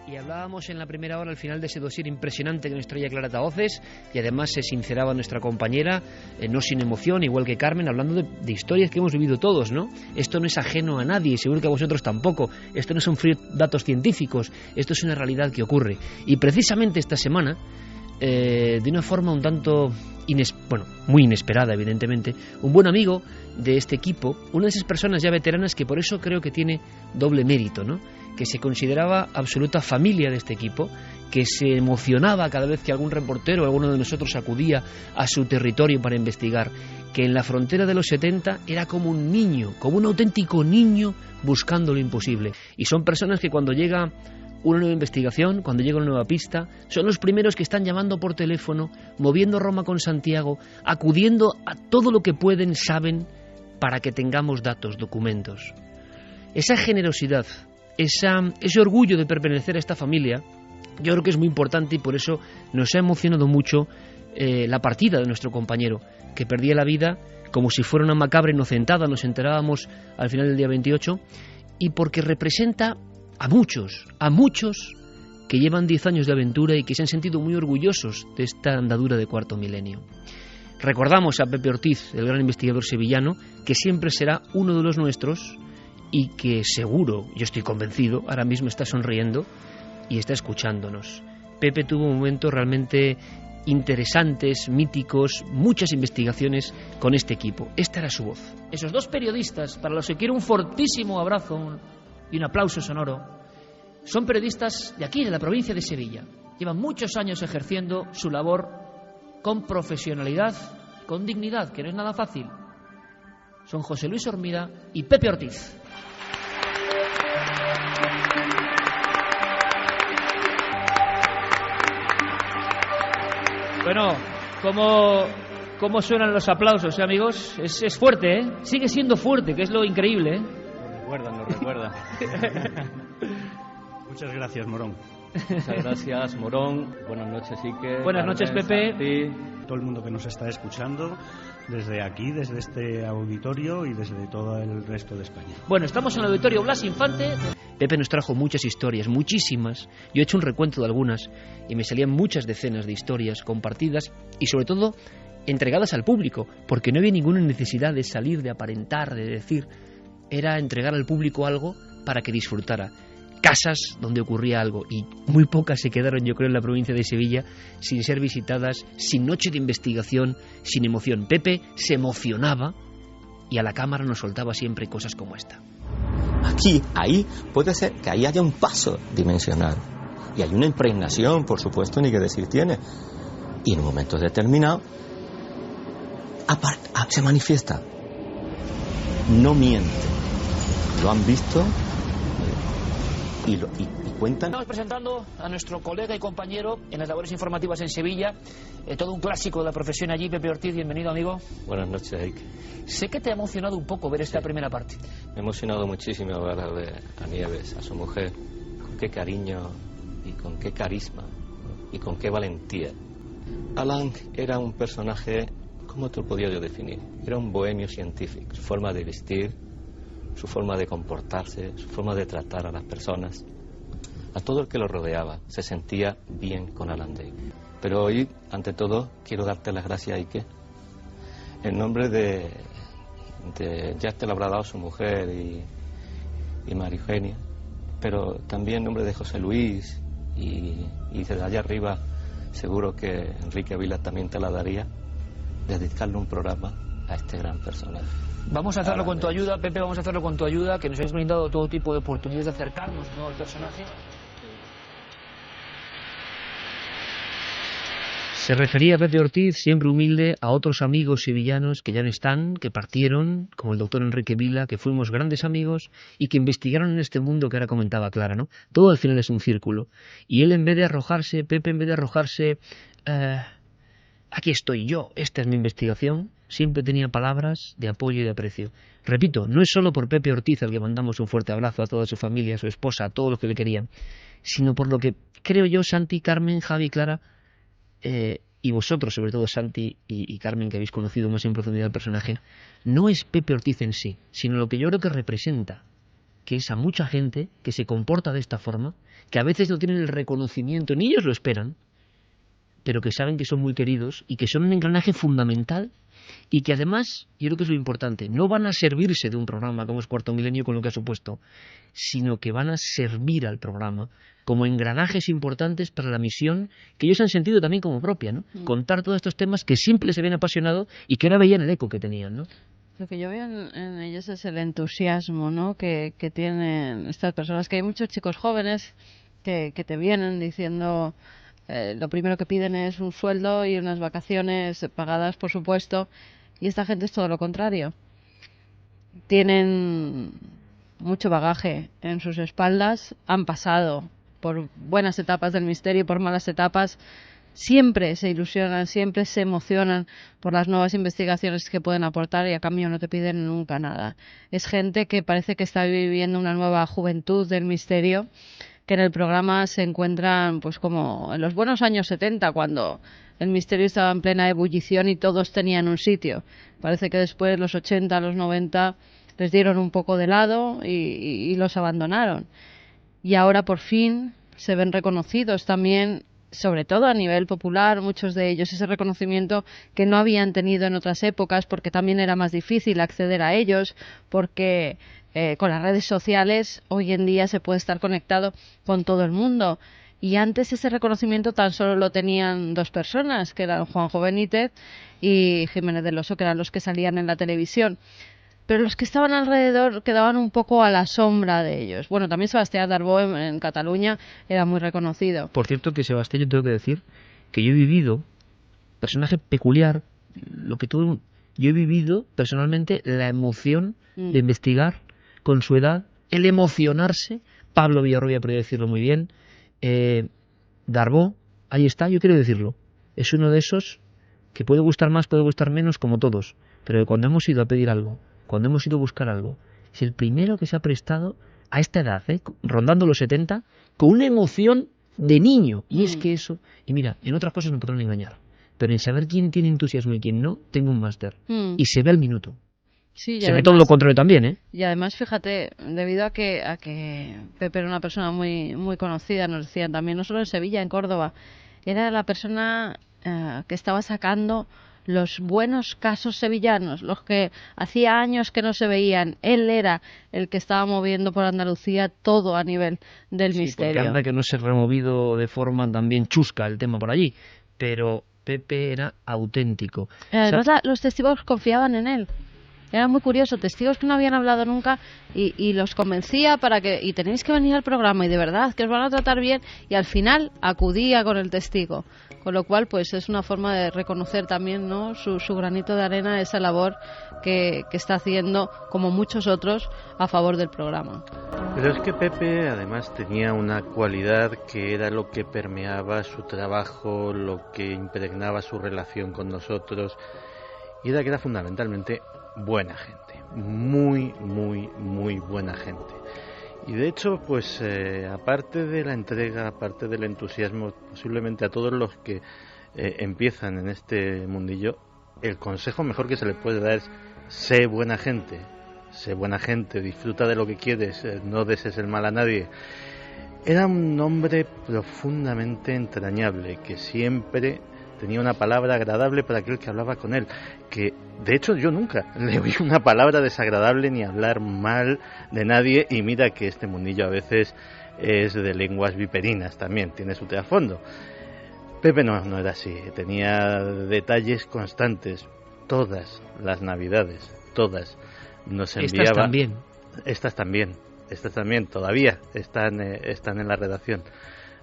Y hablábamos en la primera hora, al final de ese dossier impresionante que nos traía Clara Tahoces, y además se sinceraba nuestra compañera, no sin emoción, igual que Carmen, hablando de historias que hemos vivido todos, ¿no? Esto no es ajeno a nadie, y seguro que a vosotros tampoco. Esto no son datos científicos, esto es una realidad que ocurre. Y precisamente esta semana, de una forma un tanto muy inesperada, evidentemente, un buen amigo de este equipo, una de esas personas ya veteranas que por eso creo que tiene doble mérito, ¿no? Que se consideraba absoluta familia de este equipo, que se emocionaba cada vez que algún reportero o alguno de nosotros acudía a su territorio para investigar, que en la frontera de los 70 era como un niño, como un auténtico niño buscando lo imposible. Y son personas que cuando llega una nueva investigación, cuando llega una nueva pista, son los primeros que están llamando por teléfono, moviendo Roma con Santiago, acudiendo a todo lo que pueden, saben, para que tengamos datos, documentos. Esa generosidad, ese orgullo de pertenecer a esta familia, yo creo que es muy importante, y por eso nos ha emocionado mucho la partida de nuestro compañero, que perdía la vida como si fuera una macabra inocentada, nos enterábamos al final del día 28, y porque representa a muchos que llevan 10 años de aventura y que se han sentido muy orgullosos de esta andadura de cuarto milenio. Recordamos a Pepe Ortiz, el gran investigador sevillano, que siempre será uno de los nuestros y que seguro, yo estoy convencido, ahora mismo está sonriendo y está escuchándonos. Pepe tuvo momentos realmente interesantes, míticos, muchas investigaciones con este equipo. Esta era su voz. Esos dos periodistas, para los que quiero un fortísimo abrazo y un aplauso sonoro, son periodistas de aquí, de la provincia de Sevilla. Llevan muchos años ejerciendo su labor con profesionalidad, con dignidad, que no es nada fácil. Son José Luis Hormida y Pepe Ortiz. Bueno, ¿cómo suenan los aplausos, amigos? Es fuerte, ¿eh? Sigue siendo fuerte, que es lo increíble, ¿eh? Nos recuerda. Muchas gracias, Morón. Muchas gracias, Morón. Buenas noches, Ike. Buenas noches, Pepe. Santi. Todo el mundo que nos está escuchando, desde aquí, desde este auditorio y desde todo el resto de España. Bueno, estamos en el auditorio Blas Infante. Pepe nos trajo muchas historias, muchísimas. Yo he hecho un recuento de algunas y me salían muchas decenas de historias compartidas y sobre todo entregadas al público, porque no había ninguna necesidad de salir, de aparentar, de decir. Era entregar al público algo para que disfrutara. Casas donde ocurría algo, y muy pocas se quedaron, yo creo, en la provincia de Sevilla sin ser visitadas, sin noche de investigación, sin emoción. Pepe se emocionaba y a la cámara nos soltaba siempre cosas como esta. Aquí, ahí, puede ser que ahí haya un paso dimensional y hay una impregnación, por supuesto, ni que decir tiene, y en un momento determinado se manifiesta, no miente, lo han visto y cuentan. Estamos presentando a nuestro colega y compañero en las labores informativas en Sevilla, todo un clásico de la profesión allí, Pepe Ortiz. Bienvenido, amigo. Buenas noches, Ike. Sé que te ha emocionado un poco ver esta primera parte. Me ha emocionado muchísimo ver a Nieves, a su mujer, con qué cariño y con qué carisma y con qué valentía. Alan era un personaje, ¿cómo te lo podía yo definir? Era un bohemio científico, su forma de vestir, su forma de comportarse, su forma de tratar a las personas, a todo el que lo rodeaba, se sentía bien con Alan Day. Pero hoy, ante todo, quiero darte las gracias, Ike, en nombre de ya te lo habrá dado su mujer y María Eugenia, pero también en nombre de José Luis y desde allá arriba seguro que Enrique Vila también te la daría, dedicarle un programa a este gran personaje. Vamos a hacerlo con tu ayuda, Pepe, vamos a hacerlo con tu ayuda, que nos habéis brindado todo tipo de oportunidades de acercarnos, ¿no?, al personaje. Se refería Pepe Ortiz, siempre humilde, a otros amigos sevillanos que ya no están, que partieron, como el doctor Enrique Vila, que fuimos grandes amigos y que investigaron en este mundo que ahora comentaba Clara, ¿no? Todo al final es un círculo. Y él, en vez de arrojarse, Pepe, en vez de arrojarse, aquí estoy yo, esta es mi investigación, siempre tenía palabras de apoyo y de aprecio. Repito, no es solo por Pepe Ortiz al que mandamos un fuerte abrazo, a toda su familia, a su esposa, a todos los que le querían, sino por lo que creo yo, Santi, Carmen, Javi, Clara, y vosotros, sobre todo Santi y Carmen, que habéis conocido más en profundidad el personaje, no es Pepe Ortiz en sí, sino lo que yo creo que representa que es a mucha gente que se comporta de esta forma, que a veces no tienen el reconocimiento, ni ellos lo esperan, pero que saben que son muy queridos y que son un engranaje fundamental y que además, yo creo que es lo importante, no van a servirse de un programa como es Cuarto Milenio con lo que ha supuesto, sino que van a servir al programa como engranajes importantes para la misión que ellos han sentido también como propia, ¿no? Contar todos estos temas que siempre se habían apasionado y que ahora veían el eco que tenían, ¿no? Lo que yo veo en ellos es el entusiasmo, ¿no? que tienen estas personas, que hay muchos chicos jóvenes que te vienen diciendo... lo primero que piden es un sueldo y unas vacaciones pagadas, por supuesto, y esta gente es todo lo contrario. Tienen mucho bagaje en sus espaldas, han pasado por buenas etapas del misterio y por malas etapas, siempre se ilusionan, siempre se emocionan por las nuevas investigaciones que pueden aportar y a cambio no te piden nunca nada. Es gente que parece que está viviendo una nueva juventud del misterio, que en el programa se encuentran pues como en los buenos años 70, cuando el misterio estaba en plena ebullición y todos tenían un sitio. Parece que después, los 80, los 90, les dieron un poco de lado y los abandonaron. Y ahora por fin se ven reconocidos también, sobre todo a nivel popular, muchos de ellos, ese reconocimiento que no habían tenido en otras épocas, porque también era más difícil acceder a ellos, porque... con las redes sociales hoy en día se puede estar conectado con todo el mundo, y antes ese reconocimiento tan solo lo tenían dos personas, que eran Juanjo Benítez y Jiménez del Oso, que eran los que salían en la televisión, pero los que estaban alrededor quedaban un poco a la sombra de ellos. Bueno, también Sebastián Darbó en Cataluña era muy reconocido. Por cierto, que Sebastián, yo tengo que decir que yo he vivido, personaje peculiar, yo he vivido personalmente la emoción de investigar con su edad, el emocionarse. Pablo Villarrubia podría decirlo muy bien. Darbó, ahí está, yo quiero decirlo. Es uno de esos que puede gustar más, puede gustar menos, como todos. Pero que cuando hemos ido a pedir algo, cuando hemos ido a buscar algo, es el primero que se ha prestado a esta edad, rondando los 70, con una emoción de niño. Y es que eso... Y mira, en otras cosas me podrán engañar, pero en saber quién tiene entusiasmo y quién no, tengo un máster. Y se ve al minuto. Sí, se ve todo lo contrario también, ¿eh? Y además, fíjate, debido a que Pepe era una persona muy muy conocida, nos decían también, no solo en Sevilla, en Córdoba, era la persona que estaba sacando los buenos casos sevillanos, los que hacía años que no se veían. Él era el que estaba moviendo por Andalucía todo a nivel del misterio. Porque anda que no se ha removido de forma también chusca el tema por allí, pero Pepe era auténtico. Además, los testigos confiaban en él. Era muy curioso, testigos que no habían hablado nunca y los convencía y tenéis que venir al programa y de verdad que os van a tratar bien, y al final acudía con el testigo, con lo cual pues es una forma de reconocer también, ¿no?, su granito de arena, esa labor que está haciendo, como muchos otros, a favor del programa. Pero es que Pepe además tenía una cualidad que era lo que permeaba su trabajo, lo que impregnaba su relación con nosotros, y era que era fundamentalmente buena gente, muy, muy, muy buena gente. Y de hecho, pues aparte de la entrega, aparte del entusiasmo, posiblemente a todos los que empiezan en este mundillo, el consejo mejor que se les puede dar es: sé buena gente, disfruta de lo que quieres, no desees el mal a nadie. Era un hombre profundamente entrañable, que siempre tenía una palabra agradable para aquel que hablaba con él, que de hecho yo nunca le oí una palabra desagradable ni hablar mal de nadie, y mira que este mundillo a veces es de lenguas viperinas también, tiene su trasfondo. Pepe no era así, tenía detalles constantes, todas las navidades, todas, nos enviaba... Estas también, todavía están en la redacción.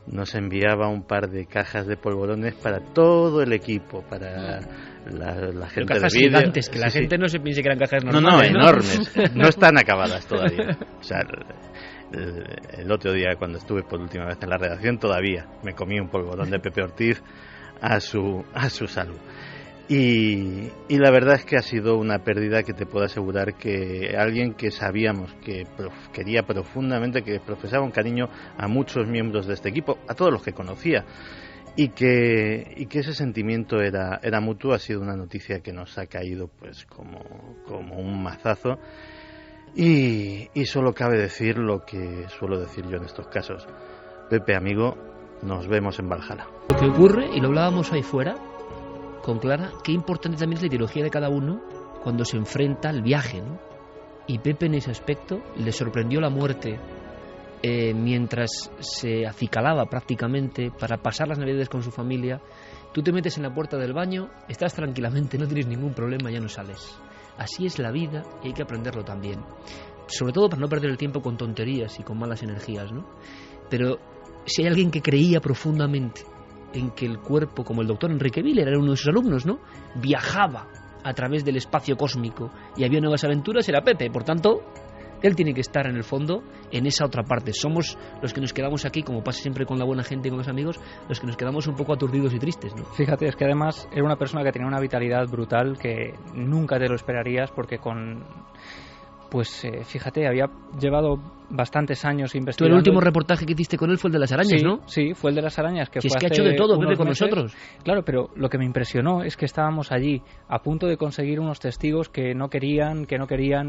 Nos enviaba un par de cajas de polvorones para todo el equipo, para la gente de vídeo. Gigantes, que la gente no se piense que eran cajas normales. No, enormes. No están acabadas todavía. O sea, el otro día, cuando estuve por última vez en la redacción, todavía me comí un polvorón de Pepe Ortiz a su salud. Y la verdad es que ha sido una pérdida que te puedo asegurar que alguien que sabíamos que quería profundamente, que profesaba un cariño a muchos miembros de este equipo, a todos los que conocía, y que ese sentimiento era mutuo, ha sido una noticia que nos ha caído pues como un mazazo. Y solo cabe decir lo que suelo decir yo en estos casos. Pepe, amigo, nos vemos en Valhalla. Lo que ocurre, y lo hablábamos ahí fuera con Clara, qué importante también es la ideología de cada uno cuando se enfrenta al viaje, ¿no? Y Pepe en ese aspecto le sorprendió la muerte mientras se acicalaba prácticamente para pasar las navidades con su familia. Tú te metes en la puerta del baño, estás tranquilamente, no tienes ningún problema, ya no sales. Así es la vida y hay que aprenderlo también. Sobre todo para no perder el tiempo con tonterías y con malas energías, ¿no? Pero si hay alguien que creía profundamente en que el cuerpo, como el doctor Enrique Willer, era uno de sus alumnos, ¿no?, viajaba a través del espacio cósmico y había nuevas aventuras, era Pepe. Por tanto, él tiene que estar en el fondo en esa otra parte. Somos los que nos quedamos aquí, como pasa siempre con la buena gente y con los amigos, los que nos quedamos un poco aturdidos y tristes, ¿no? Fíjate, es que además era una persona que tenía una vitalidad brutal que nunca te lo esperarías, porque fíjate, había llevado bastantes años investigando. Tú, el último reportaje que hiciste con él fue el de las arañas, sí, ¿no? Sí, fue el de las arañas. Si es que ha hecho de todo, Pepe, con nosotros. Claro, pero lo que me impresionó es que estábamos allí a punto de conseguir unos testigos que no querían,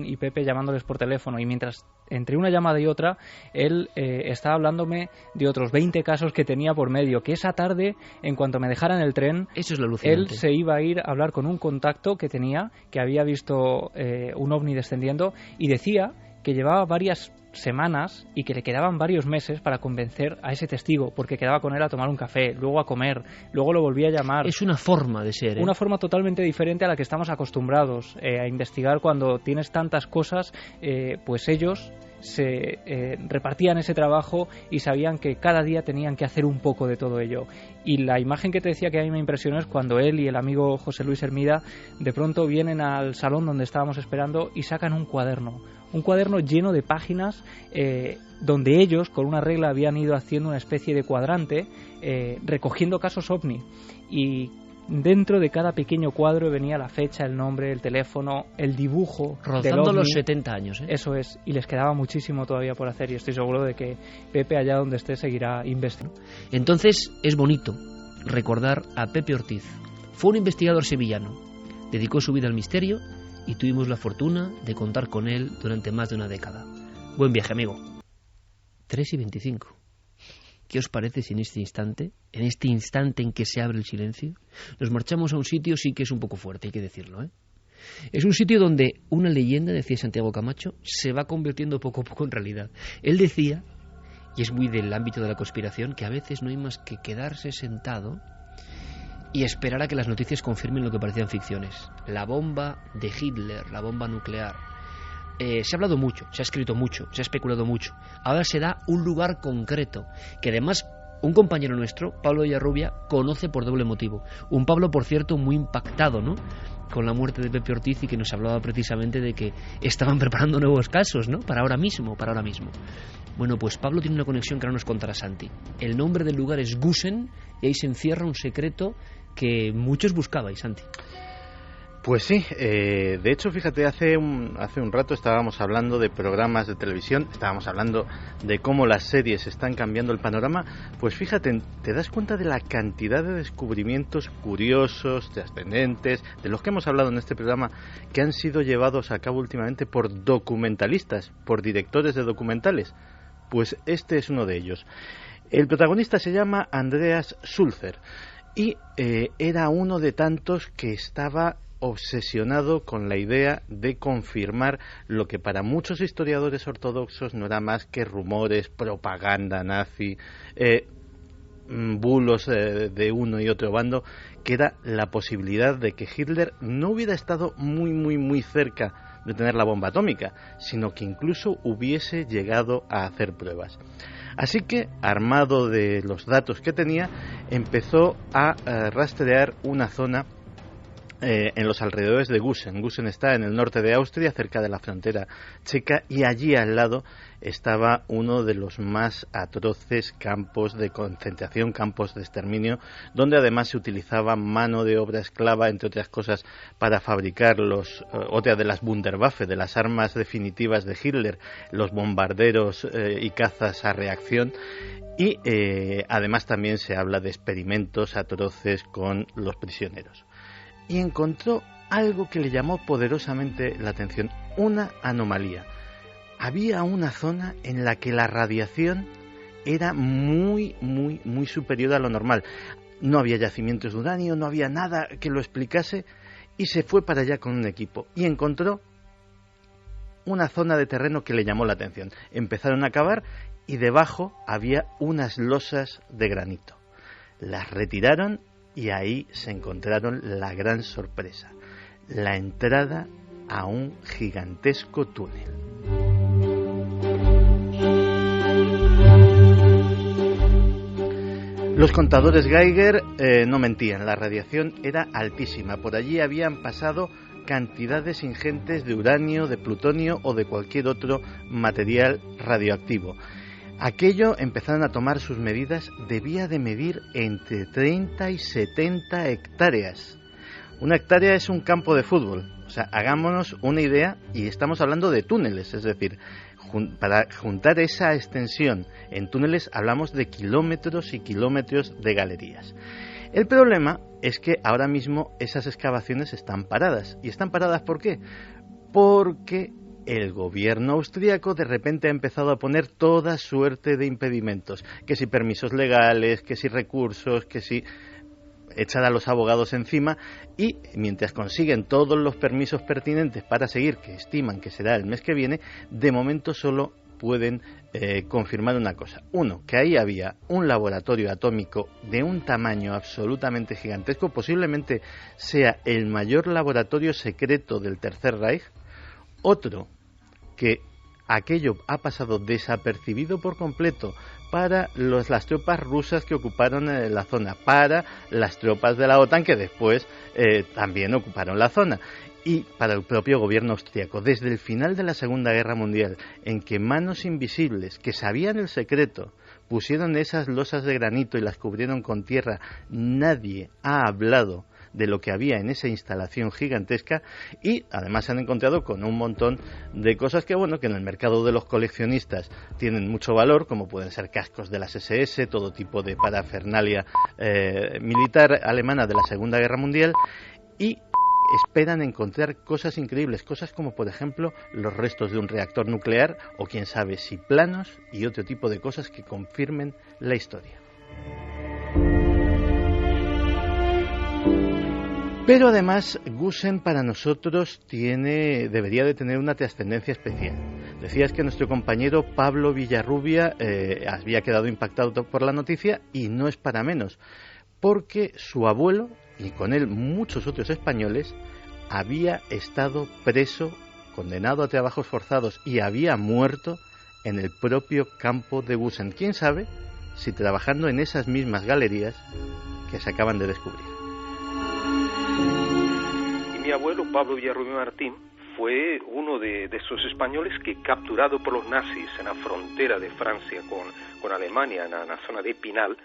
y Pepe llamándoles por teléfono. Y mientras, entre una llamada y otra, él estaba hablándome de otros 20 casos que tenía por medio. Que esa tarde, en cuanto me dejaran el tren, eso es lo alucinante, él se iba a ir a hablar con un contacto que tenía, que había visto un ovni descendiendo, y decía que llevaba varias semanas y que le quedaban varios meses para convencer a ese testigo, porque quedaba con él a tomar un café, luego a comer, luego lo volvía a llamar. Es una forma de ser, una forma totalmente diferente a la que estamos acostumbrados a investigar. Cuando tienes tantas cosas, pues ellos se repartían ese trabajo y sabían que cada día tenían que hacer un poco de todo ello. Y la imagen que te decía que a mí me impresionó es cuando él y el amigo José Luis Hermida de pronto vienen al salón donde estábamos esperando y sacan un cuaderno lleno de páginas donde ellos, con una regla, habían ido haciendo una especie de cuadrante recogiendo casos ovni, y dentro de cada pequeño cuadro venía la fecha, el nombre, el teléfono, el dibujo rozando del ovni. Los 70 años, ¿eh? Eso es, y les quedaba muchísimo todavía por hacer, y estoy seguro de que Pepe, allá donde esté, seguirá investigando. Entonces es bonito recordar a Pepe Ortiz. Fue un investigador sevillano, dedicó su vida al misterio y tuvimos la fortuna de contar con él durante más de una década. Buen viaje, amigo. 3:25. ¿Qué os parece si en este instante en que se abre el silencio, nos marchamos a un sitio, sí que es un poco fuerte, hay que decirlo, ¿eh? Es un sitio donde una leyenda, decía Santiago Camacho, se va convirtiendo poco a poco en realidad. Él decía, y es muy del ámbito de la conspiración, que a veces no hay más que quedarse sentado y esperar a que las noticias confirmen lo que parecían ficciones. La bomba de Hitler, la bomba nuclear. Se ha hablado mucho, se ha escrito mucho, se ha especulado mucho. Ahora se da un lugar concreto, que además un compañero nuestro, Pablo Villarrubia, conoce por doble motivo. Un Pablo, por cierto, muy impactado, ¿no?, con la muerte de Pepe Ortiz, y que nos hablaba precisamente de que estaban preparando nuevos casos, ¿no?, para ahora mismo. Bueno, pues Pablo tiene una conexión que ahora nos contará Santi. El nombre del lugar es Gusen, y ahí se encierra un secreto que muchos buscabais, Santi. Pues sí, de hecho, fíjate, hace un rato estábamos hablando de programas de televisión, estábamos hablando de cómo las series están cambiando el panorama. Pues fíjate, te das cuenta de la cantidad de descubrimientos curiosos, trascendentes, de los que hemos hablado en este programa, que han sido llevados a cabo últimamente por documentalistas, por directores de documentales. Pues este es uno de ellos. El protagonista se llama Andreas Sulzer y era uno de tantos que estaba obsesionado con la idea de confirmar lo que para muchos historiadores ortodoxos no era más que rumores, propaganda nazi, bulos de uno y otro bando, que era la posibilidad de que Hitler no hubiera estado muy cerca de tener la bomba atómica, sino que incluso hubiese llegado a hacer pruebas. Así que, armado de los datos que tenía, empezó a rastrear una zona en los alrededores de Gusen. Gusen está en el norte de Austria, cerca de la frontera checa, y allí al lado estaba uno de los más atroces campos de concentración, campos de exterminio, donde además se utilizaba mano de obra esclava, entre otras cosas, para fabricar otra de las Wunderwaffe, de las armas definitivas de Hitler, los bombarderos y cazas a reacción. Y además también se habla de experimentos atroces con los prisioneros. Y encontró algo que le llamó poderosamente la atención, una anomalía. había una zona en la que la radiación era muy superior a lo normal. No había yacimientos de uranio, no había nada que lo explicase, y se fue para allá con un equipo y encontró una zona de terreno que le llamó la atención. Empezaron a cavar y debajo había unas losas de granito. Las retiraron y ahí se encontraron la gran sorpresa: la entrada a un gigantesco túnel. Los contadores Geiger no mentían, la radiación era altísima. Por allí habían pasado cantidades ingentes de uranio, de plutonio o de cualquier otro material radioactivo. Aquello empezaron a tomar sus medidas, debía de medir entre 30 y 70 hectáreas. Una hectárea es un campo de fútbol. O sea, hagámonos una idea, y estamos hablando de túneles, es decir, para juntar esa extensión en túneles hablamos de kilómetros y kilómetros de galerías. El problema es que ahora mismo esas excavaciones están paradas. ¿Y están paradas por qué? Porque el gobierno austríaco de repente ha empezado a poner toda suerte de impedimentos, que si permisos legales, que si recursos, que si echar a los abogados encima, y mientras consiguen todos los permisos pertinentes para seguir, que estiman que será el mes que viene, de momento solo pueden confirmar una cosa. Uno, que ahí había un laboratorio atómico de un tamaño absolutamente gigantesco, posiblemente sea el mayor laboratorio secreto del Tercer Reich. Otro, que aquello ha pasado desapercibido por completo para las tropas rusas que ocuparon la zona, para las tropas de la OTAN que después también ocuparon la zona, y para el propio gobierno austríaco. Desde el final de la Segunda Guerra Mundial, en que manos invisibles que sabían el secreto pusieron esas losas de granito y las cubrieron con tierra, nadie ha hablado de lo que había en esa instalación gigantesca, y además se han encontrado con un montón de cosas que, bueno, que en el mercado de los coleccionistas tienen mucho valor, como pueden ser cascos de las SS, todo tipo de parafernalia militar alemana de la Segunda Guerra Mundial, y esperan encontrar cosas increíbles, cosas como por ejemplo los restos de un reactor nuclear, o quién sabe si planos y otro tipo de cosas que confirmen la historia. Pero además Gusen para nosotros debería de tener una trascendencia especial. Decías que nuestro compañero Pablo Villarrubia había quedado impactado por la noticia, y no es para menos, porque su abuelo, y con él muchos otros españoles, había estado preso, condenado a trabajos forzados, y había muerto en el propio campo de Gusen. ¿Quién sabe si trabajando en esas mismas galerías que se acaban de descubrir? Mi abuelo, Pablo Villarrubia Martín, fue uno de esos españoles que, capturado por los nazis en la frontera de Francia con Alemania, en la zona de Epinal,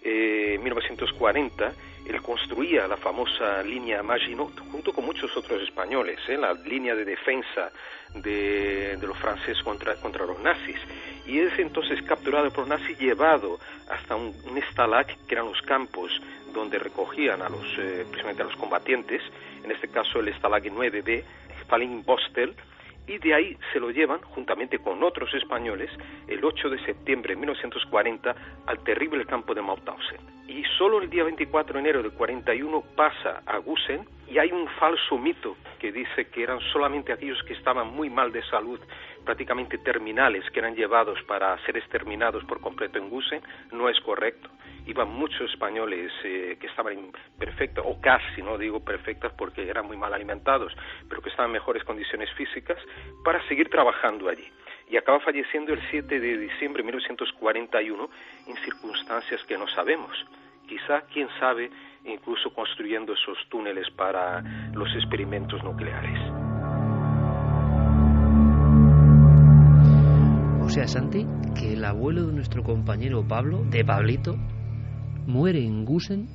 en 1940, él construía la famosa línea Maginot junto con muchos otros españoles, la línea de defensa de los franceses contra los nazis. Y es entonces capturado por los nazis, llevado hasta un Stalag, que eran los campos donde recogían precisamente a los combatientes, en este caso el Stalag 9B, Fallingbostel, y de ahí se lo llevan, juntamente con otros españoles, el 8 de septiembre de 1940 al terrible campo de Mauthausen. Y solo el día 24 de enero de 41 pasa a Gusen, y hay un falso mito que dice que eran solamente aquellos que estaban muy mal de salud, prácticamente terminales, que eran llevados para ser exterminados por completo en Gusen. No es correcto. Iban muchos españoles que estaban imperfectos, o casi, no digo perfectas porque eran muy mal alimentados, pero que estaban en mejores condiciones físicas para seguir trabajando allí. Y acaba falleciendo el 7 de diciembre de 1941 en circunstancias que no sabemos. Quizá, quién sabe, incluso construyendo esos túneles para los experimentos nucleares. O sea, Santi, que el abuelo de nuestro compañero Pablo, de Pablito, muere en Gusen.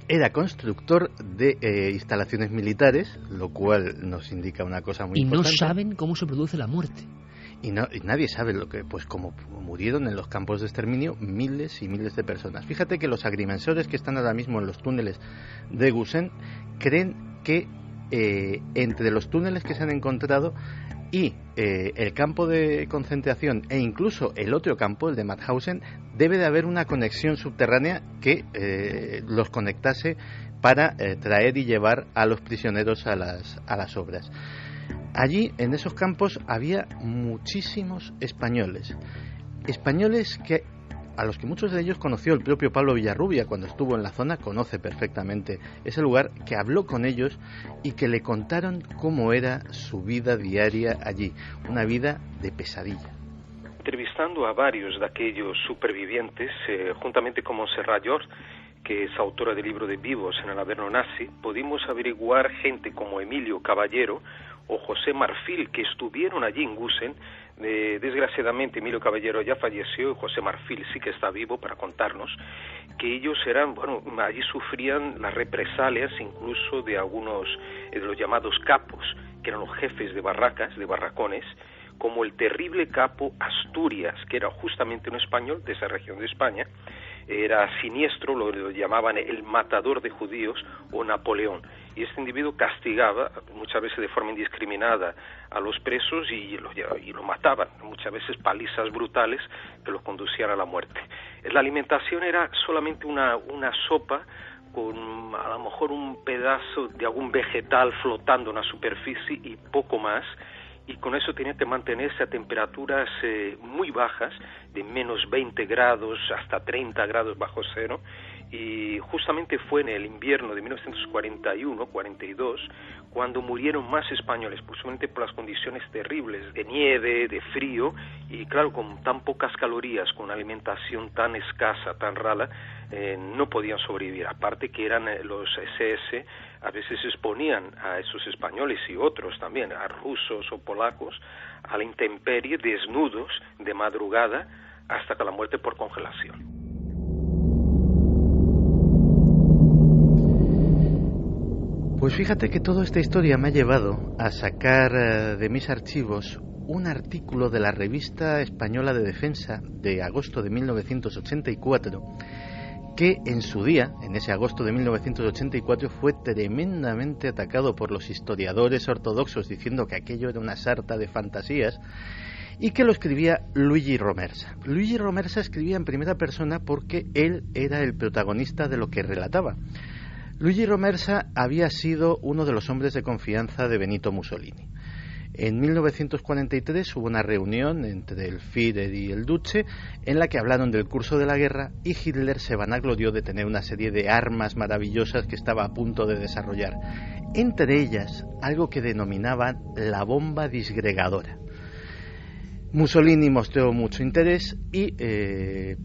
Era constructor de instalaciones militares, lo cual nos indica una cosa muy importante. Y no saben cómo se produce la muerte. Y nadie sabe cómo murieron en los campos de exterminio miles y miles de personas. Fíjate que los agrimensores que están ahora mismo en los túneles de Gusen creen que entre los túneles que se han encontrado Y el campo de concentración e incluso el otro campo, el de Mauthausen, debe de haber una conexión subterránea que los conectase para traer y llevar a los prisioneros a las obras. Allí, en esos campos, había muchísimos españoles a los que muchos de ellos conoció el propio Pablo Villarrubia cuando estuvo en la zona, conoce perfectamente ese lugar, que habló con ellos y que le contaron cómo era su vida diaria allí, una vida de pesadilla. Entrevistando a varios de aquellos supervivientes, juntamente con Montserrat George, que es autora del libro de Vivos en el Averno Nazi, pudimos averiguar gente como Emilio Caballero o José Marfil, que estuvieron allí en Gusen. Desgraciadamente Emilio Caballero ya falleció y José Marfil sí que está vivo para contarnos que ellos allí sufrían las represalias incluso de algunos de los llamados capos, que eran los jefes de barracas, de barracones, como el terrible capo Asturias, que era justamente un español de esa región de España. Era siniestro, lo llamaban el matador de judíos o Napoleón, y este individuo castigaba muchas veces de forma indiscriminada a los presos y los mataban, muchas veces palizas brutales que los conducían a la muerte. La alimentación era solamente una sopa con a lo mejor un pedazo de algún vegetal flotando en la superficie y poco más, y con eso tenía que mantenerse a temperaturas muy bajas, de menos 20 grados hasta 30 grados bajo cero, y justamente fue en el invierno de 1941-42 cuando murieron más españoles, posiblemente por las condiciones terribles de nieve, de frío, y claro, con tan pocas calorías, con una alimentación tan escasa, tan rala, no podían sobrevivir. Aparte que eran los SS, a veces exponían a esos españoles y otros también, a rusos o polacos, a la intemperie, desnudos, de madrugada, hasta que la muerte por congelación. Pues fíjate que toda esta historia me ha llevado a sacar de mis archivos un artículo de la Revista Española de Defensa de agosto de 1984, que en su día, en ese agosto de 1984, fue tremendamente atacado por los historiadores ortodoxos diciendo que aquello era una sarta de fantasías, y que lo escribía Luigi Romersa. Luigi Romersa escribía en primera persona porque él era el protagonista de lo que relataba. Luigi Romersa había sido uno de los hombres de confianza de Benito Mussolini. En 1943 hubo una reunión entre el Führer y el Duce en la que hablaron del curso de la guerra, y Hitler se vanaglorió de tener una serie de armas maravillosas que estaba a punto de desarrollar, entre ellas algo que denominaban la bomba disgregadora. Mussolini mostró mucho interés y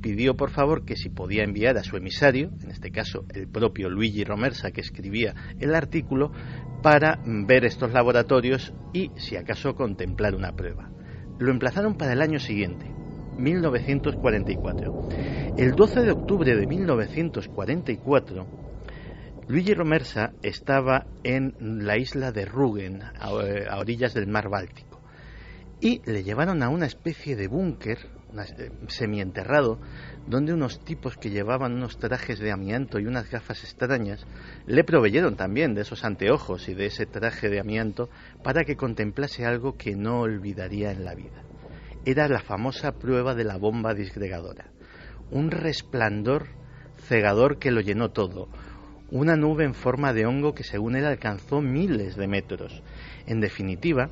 pidió por favor que si podía enviar a su emisario, en este caso el propio Luigi Romersa, que escribía el artículo, para ver estos laboratorios y si acaso contemplar una prueba. Lo emplazaron para el año siguiente, 1944. El 12 de octubre de 1944, Luigi Romersa estaba en la isla de Rügen, a orillas del mar Báltico, y le llevaron a una especie de búnker semienterrado, donde unos tipos que llevaban unos trajes de amianto y unas gafas extrañas le proveyeron también de esos anteojos y de ese traje de amianto para que contemplase algo que no olvidaría en la vida. Era la famosa prueba de la bomba disgregadora, un resplandor cegador que lo llenó todo, una nube en forma de hongo que según él alcanzó miles de metros. En definitiva,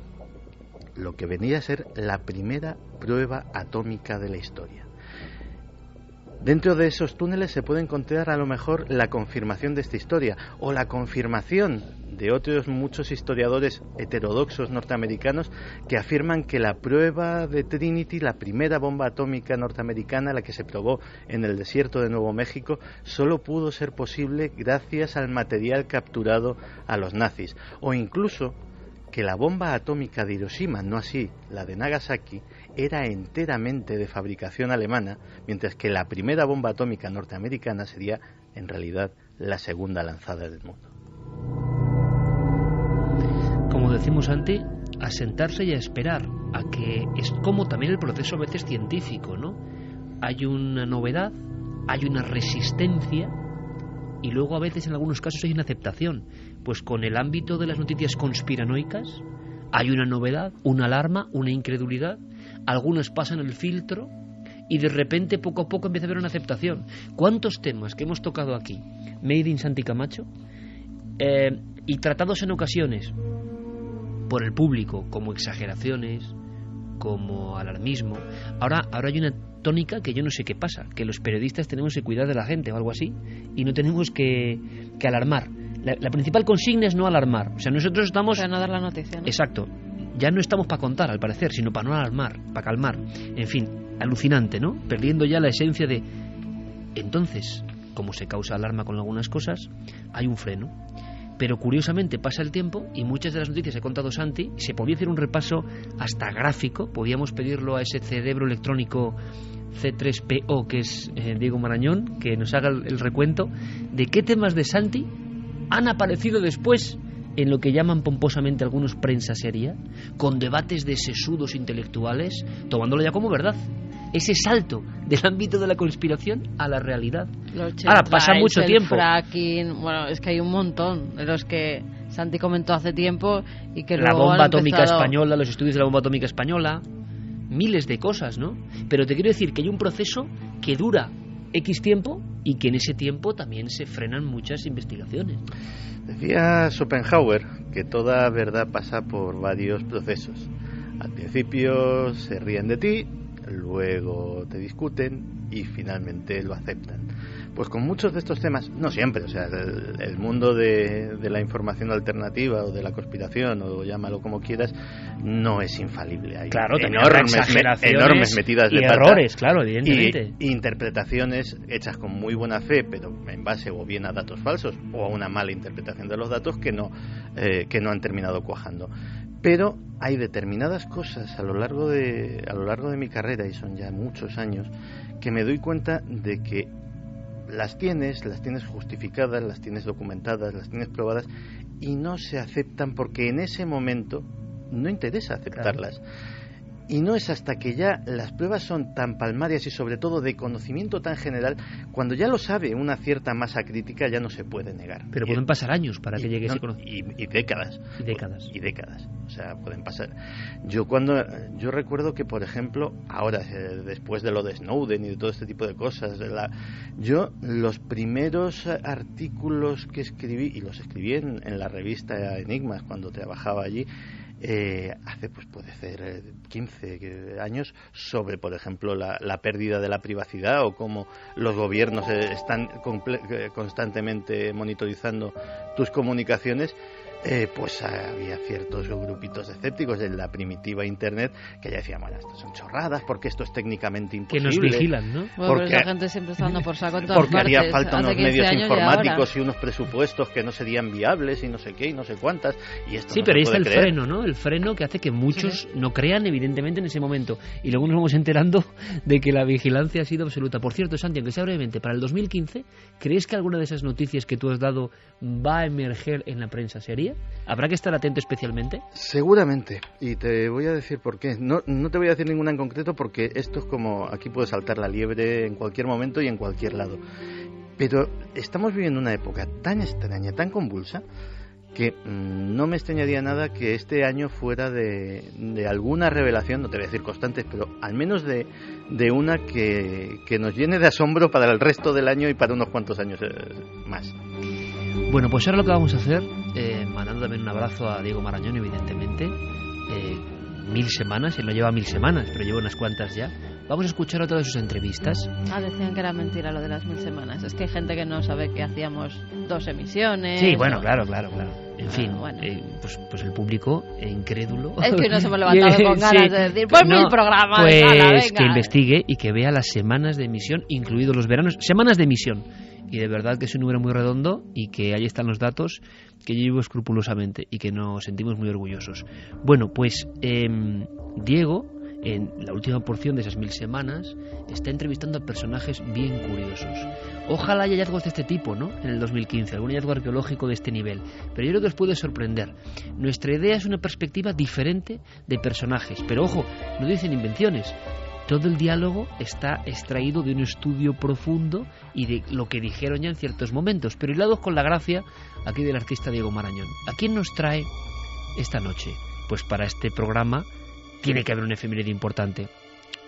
lo que venía a ser la primera prueba atómica de la historia. Dentro de esos túneles se puede encontrar a lo mejor la confirmación de esta historia, o la confirmación de otros muchos historiadores heterodoxos norteamericanos que afirman que la prueba de Trinity, la primera bomba atómica norteamericana, la que se probó en el desierto de Nuevo México, solo pudo ser posible gracias al material capturado a los nazis, o incluso que la bomba atómica de Hiroshima, no así la de Nagasaki, era enteramente de fabricación alemana, mientras que la primera bomba atómica norteamericana sería, en realidad, la segunda lanzada del mundo. Como decimos antes, a sentarse y a esperar, a que es como también el proceso a veces científico, ¿no? Hay una novedad, hay una resistencia, y luego a veces en algunos casos hay una aceptación. Pues con el ámbito de las noticias conspiranoicas Hay una novedad, una alarma, una incredulidad, algunos pasan el filtro y de repente poco a poco empieza a haber una aceptación. ¿Cuántos temas que hemos tocado aquí, Made in Santi Camacho, y tratados en ocasiones por el público como exageraciones, como alarmismo, ahora hay una tónica que yo no sé qué pasa, que los periodistas tenemos que cuidar de la gente o algo así, y no tenemos que alarmar. La principal consigna es no alarmar. O sea, nosotros estamos... Para no dar la noticia, ¿no? Exacto. Ya no estamos para contar, al parecer, sino para no alarmar, para calmar. En fin, alucinante, ¿no? Perdiendo ya la esencia de... Entonces, como se causa alarma con algunas cosas, hay un freno. Pero curiosamente pasa el tiempo y muchas de las noticias que ha contado Santi, se podía hacer un repaso hasta gráfico, podíamos pedirlo a ese cerebro electrónico C3PO, que es Diego Marañón, que nos haga el recuento de qué temas de Santi han aparecido después en lo que llaman pomposamente algunos prensa seria, con debates de sesudos intelectuales, tomándolo ya como verdad. Ese salto del ámbito de la conspiración a la realidad. Ahora, pasa mucho tiempo. Fracking, bueno, es que hay un montón de los que Santi comentó hace tiempo y que la luego bomba atómica española, los estudios de la bomba atómica española, miles de cosas, ¿no? Pero te quiero decir que hay un proceso que dura X tiempo y que en ese tiempo también se frenan muchas investigaciones. Decía Schopenhauer que toda verdad pasa por varios procesos. Al principio se ríen de ti, luego te discuten y finalmente lo aceptan. Pues con muchos de estos temas, no siempre, o sea, el mundo de la información alternativa o de la conspiración, o llámalo como quieras, no es infalible. Hay claro, enormes metidas de y pata, errores, claro, evidentemente. Y interpretaciones hechas con muy buena fe, pero en base o bien a datos falsos o a una mala interpretación de los datos que no han terminado cuajando. Pero hay determinadas cosas a lo largo de mi carrera, y son ya muchos años, que me doy cuenta de que las tienes justificadas, las tienes documentadas, las tienes probadas y no se aceptan porque en ese momento no interesa aceptarlas. Claro. Y no es hasta que ya las pruebas son tan palmarias y sobre todo de conocimiento tan general, cuando ya lo sabe una cierta masa crítica, ya no se puede negar. Pero pueden pasar años para que llegue ese conocimiento. Y décadas. Y décadas. O sea, pueden pasar. Yo recuerdo que, por ejemplo, ahora, después de lo de Snowden y de todo este tipo de cosas, yo los primeros artículos que escribí, y los escribí en la revista Enigmas cuando trabajaba allí, hace pues puede ser 15 años, sobre por ejemplo la pérdida de la privacidad o cómo los gobiernos están constantemente monitorizando tus comunicaciones. Pues había ciertos grupitos escépticos de la primitiva Internet que ya decían, bueno, estas son chorradas porque esto es técnicamente imposible. Que nos vigilan, ¿no? Bueno, porque la gente siempre está dando por saco en todas porque partes. haría falta unos medios informáticos y unos presupuestos que no serían viables y no sé qué y no sé cuántas. Y esto sí, no pero ahí está el freno, ¿no? El freno que hace que muchos no crean evidentemente en ese momento. Y luego nos vamos enterando de que la vigilancia ha sido absoluta. Por cierto, Santi, aunque sea brevemente, para el 2015, ¿crees que alguna de esas noticias que tú has dado va a emerger en la prensa seria? ¿Habrá que estar atento especialmente? Seguramente, y te voy a decir por qué. No te voy a decir ninguna en concreto porque esto es como, aquí puede saltar la liebre en cualquier momento y en cualquier lado. Pero estamos viviendo una época tan extraña, tan convulsa, que no me extrañaría nada que este año fuera de alguna revelación, no te voy a decir constantes, pero al menos de una que nos llene de asombro para el resto del año y para unos cuantos años más. Bueno, pues ahora lo que vamos a hacer, mandando también un abrazo a Diego Marañón, evidentemente, 1000 semanas, él no lleva 1000 semanas, pero lleva unas cuantas ya. Vamos a escuchar otra de sus entrevistas. Decían que era mentira lo de las 1000 semanas. Es que hay gente que no sabe que hacíamos 2 emisiones. Sí, bueno, claro. En fin, bueno. Pues el público incrédulo. Es que no se hemos levantado con ganas de decir, pues 1000 programas. Pues venga. Que investigue y que vea las semanas de emisión, incluidos los veranos. Semanas de emisión. Y de verdad que es un número muy redondo y que ahí están los datos que yo llevo escrupulosamente y que nos sentimos muy orgullosos. Bueno, pues Diego, en la última porción de esas 1000 semanas, está entrevistando a personajes bien curiosos. Ojalá haya hallazgos de este tipo, ¿no? En el 2015, algún hallazgo arqueológico de este nivel. Pero yo creo que os puede sorprender. Nuestra idea es una perspectiva diferente de personajes. Pero ojo, no dicen invenciones. Todo el diálogo está extraído de un estudio profundo y de lo que dijeron ya en ciertos momentos, pero hilados con la gracia aquí del artista Diego Marañón. ¿A quién nos trae esta noche? pues para este programa tiene que haber una efeméride importante.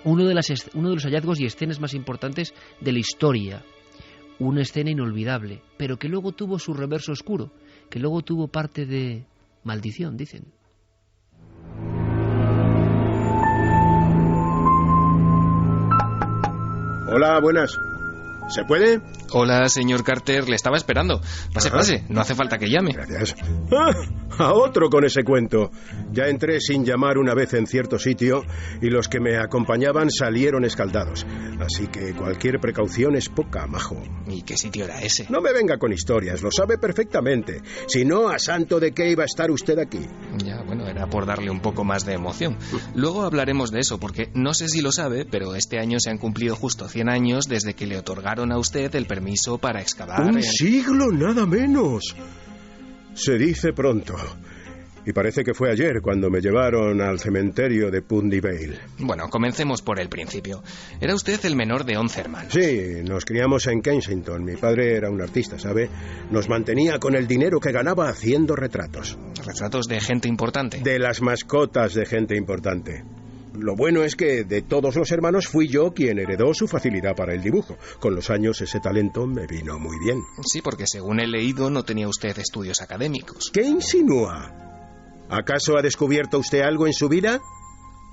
Uno de los hallazgos y escenas más importantes de la historia. Una escena inolvidable, pero que luego tuvo su reverso oscuro, que luego tuvo parte de maldición, dicen. Hola, buenas. ¿Se puede? Hola, señor Carter, le estaba esperando. Pase, pase, no hace falta que llame. Gracias. A otro con ese cuento. Ya entré sin llamar una vez en cierto sitio y los que me acompañaban salieron escaldados. Así que cualquier precaución es poca, majo. ¿Y qué sitio era ese? No me venga con historias, lo sabe perfectamente. Si no, ¿a santo de qué iba a estar usted aquí? Ya, bueno, era por darle un poco más de emoción. Luego hablaremos de eso, porque no sé si lo sabe, pero este año se han cumplido justo 100 años desde que le otorgaron a usted el permiso para excavar. ¡Un siglo, nada menos! Se dice pronto. Y parece que fue ayer cuando me llevaron al cementerio de Pundy Vale. Bueno, comencemos por el principio. Era usted el menor de 11 hermanos. Sí, nos criamos en Kensington. Mi padre era un artista, ¿sabe? Nos mantenía con el dinero que ganaba haciendo retratos. ¿Retratos de gente importante? De las mascotas de gente importante. Lo bueno es que de todos los hermanos fui yo quien heredó su facilidad para el dibujo. Con los años ese talento me vino muy bien. Sí, porque según he leído no tenía usted estudios académicos. ¿Qué insinúa? ¿Acaso ha descubierto usted algo en su vida?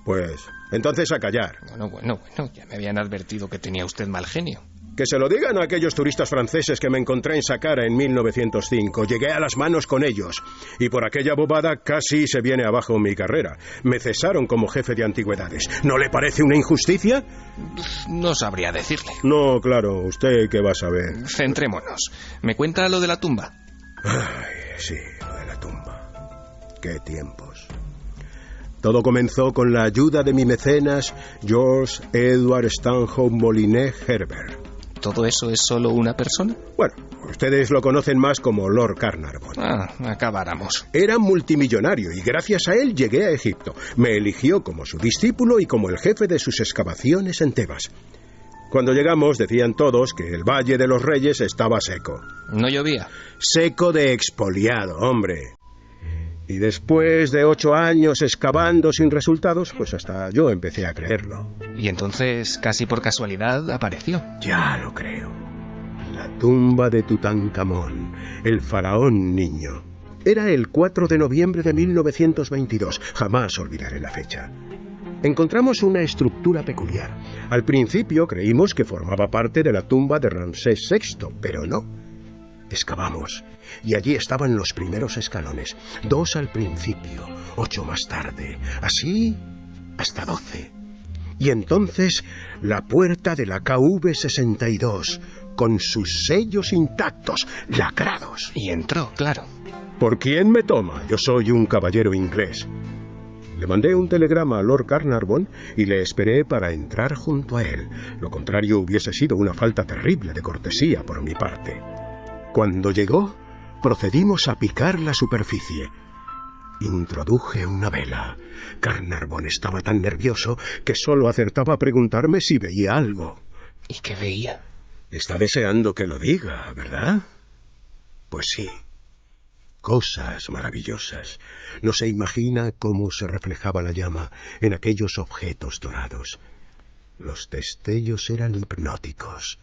Pues, entonces a callar. Bueno, ya me habían advertido que tenía usted mal genio. Que se lo digan a aquellos turistas franceses que me encontré en Saqqara en 1905. Llegué a las manos con ellos. Y por aquella bobada casi se viene abajo mi carrera. Me cesaron como jefe de antigüedades. ¿No le parece una injusticia? No sabría decirle. No, claro, ¿usted qué va a saber? Centrémonos. ¿Me cuenta lo de la tumba? Ay, sí, lo de la tumba. Qué tiempos. Todo comenzó con la ayuda de mi mecenas George Edward Stanhope Molinet Herbert. ¿Todo eso es solo una persona? Bueno, ustedes lo conocen más como Lord Carnarvon. Acabáramos. Era multimillonario y gracias a él llegué a Egipto. Me eligió como su discípulo y como el jefe de sus excavaciones en Tebas. Cuando llegamos decían todos que el Valle de los Reyes estaba seco. ¿No llovía? Seco de expoliado, hombre. Y después de 8 años excavando sin resultados, pues hasta yo empecé a creerlo. Y entonces, casi por casualidad, apareció. Ya lo creo. La tumba de Tutankamón, el faraón niño. Era el 4 de noviembre de 1922. Jamás olvidaré la fecha. Encontramos una estructura peculiar. Al principio creímos que formaba parte de la tumba de Ramsés VI, pero no. Excavamos, y allí estaban los primeros escalones, 2 al principio, 8 más tarde, así hasta 12. Y entonces la puerta de la KV-62, con sus sellos intactos, lacrados. Y entró, claro. ¿Por quién me toma? Yo soy un caballero inglés. Le mandé un telegrama a Lord Carnarvon y le esperé para entrar junto a él. Lo contrario hubiese sido una falta terrible de cortesía por mi parte. Cuando llegó, procedimos a picar la superficie. Introduje una vela. Carnarvon estaba tan nervioso que solo acertaba a preguntarme si veía algo. ¿Y qué veía? Está deseando que lo diga, ¿verdad? Pues sí. Cosas maravillosas. No se imagina cómo se reflejaba la llama en aquellos objetos dorados. Los destellos eran hipnóticos.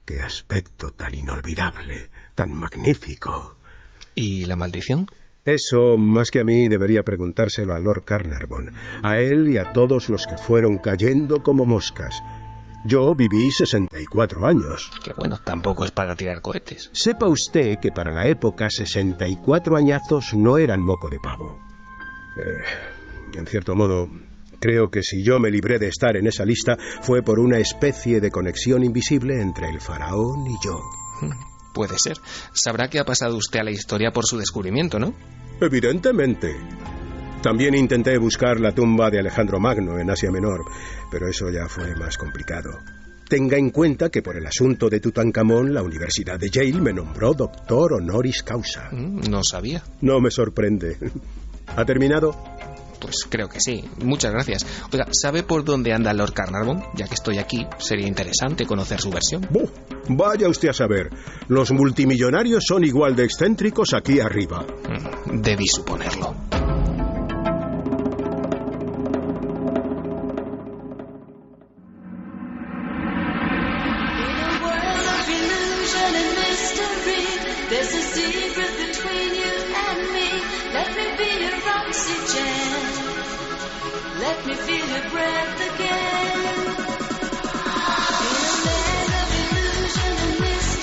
¡Qué aspecto tan inolvidable, tan magnífico! ¿Y la maldición? Eso, más que a mí, debería preguntárselo a Lord Carnarvon, a él y a todos los que fueron cayendo como moscas. Yo viví 64 años. Que bueno, tampoco es para tirar cohetes. Sepa usted que para la época 64 añazos no eran moco de pavo. En cierto modo, creo que si yo me libré de estar en esa lista fue por una especie de conexión invisible entre el faraón y yo. Puede ser. Sabrá que ha pasado usted a la historia por su descubrimiento, ¿no? Evidentemente. También intenté buscar la tumba de Alejandro Magno en Asia Menor, pero eso ya fue más complicado. Tenga en cuenta que por el asunto de Tutankamón, la Universidad de Yale me nombró doctor honoris causa. No sabía. No me sorprende. ¿Ha terminado? Pues creo que sí. Muchas gracias. Oiga, ¿sabe por dónde anda Lord Carnarvon? Ya que estoy aquí, sería interesante conocer su versión. Vaya usted a saber. Los multimillonarios son igual de excéntricos aquí arriba. Debí suponerlo. There's a secret between you and me. Let me be your oxygen. Let me feel your breath again.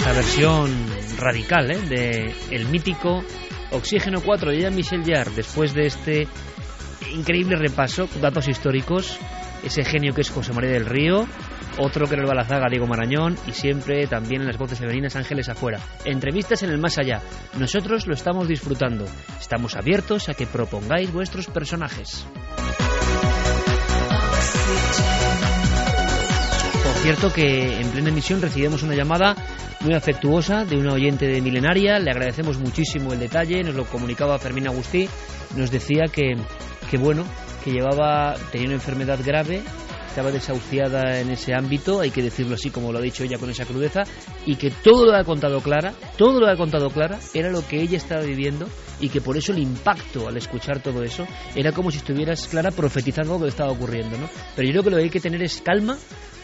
La versión radical de el mítico Oxígeno 4 de Jean-Michel Jarre, después de este increíble repaso, datos históricos, ese genio que es José María del Río, otro que era el Balazaga, Diego Marañón, y siempre también en las voces femeninas Ángeles Afuera. Entrevistas en el más allá. Nosotros lo estamos disfrutando. Estamos abiertos a que propongáis vuestros personajes. Por cierto que en plena emisión recibimos una llamada muy afectuosa de una oyente de Milenaria. Le agradecemos muchísimo el detalle, nos lo comunicaba Fermín Agustí. Nos decía que tenía una enfermedad grave, estaba desahuciada en ese ámbito, hay que decirlo así como lo ha dicho ella con esa crudeza, y que todo lo que ha contado Clara era lo que ella estaba viviendo, y que por eso el impacto al escuchar todo eso era como si estuvieras, Clara, profetizando lo que estaba ocurriendo, ¿no? Pero yo creo que lo que hay que tener es calma,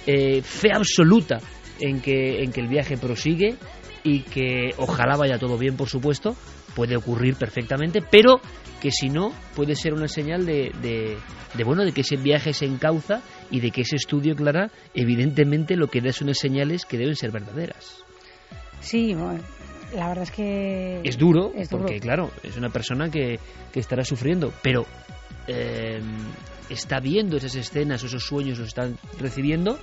fe absoluta en que el viaje prosigue y que ojalá vaya todo bien, por supuesto, puede ocurrir perfectamente, pero que si no puede ser una señal de que ese viaje se encauza y de que ese estudio, Clara, evidentemente lo que da es unas señales que deben ser verdaderas. Sí, bueno, la verdad es que es duro, porque claro, es una persona que estará sufriendo, pero está viendo esas escenas, esos sueños los están recibiendo,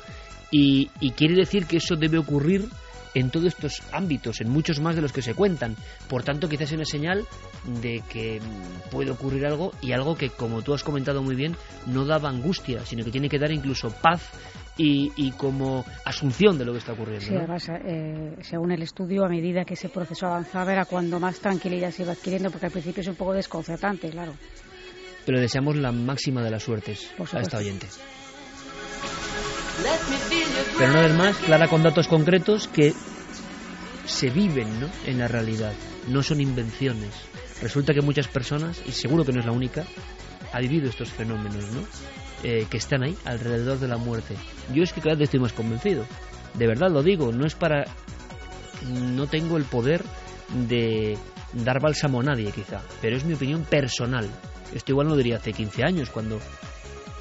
y quiere decir que eso debe ocurrir en todos estos ámbitos, en muchos más de los que se cuentan. Por tanto, quizás es una señal de que puede ocurrir algo, y algo que, como tú has comentado muy bien, no daba angustia, sino que tiene que dar incluso paz y como asunción de lo que está ocurriendo. Sí, ¿no? además, según el estudio, a medida que ese proceso avanzaba era cuando más tranquilidad se iba adquiriendo, porque al principio es un poco desconcertante, claro. Pero le deseamos la máxima de las suertes a esta oyente. Pero una vez más, Clara, con datos concretos que se viven, ¿no?, en la realidad, no son invenciones. Resulta que muchas personas, y seguro que no es la única, ha vivido estos fenómenos, ¿no?, que están ahí, alrededor de la muerte. Yo es que cada vez estoy más convencido, de verdad lo digo, no tengo el poder de dar bálsamo a nadie quizá, pero es mi opinión personal. Esto igual no lo diría hace 15 años,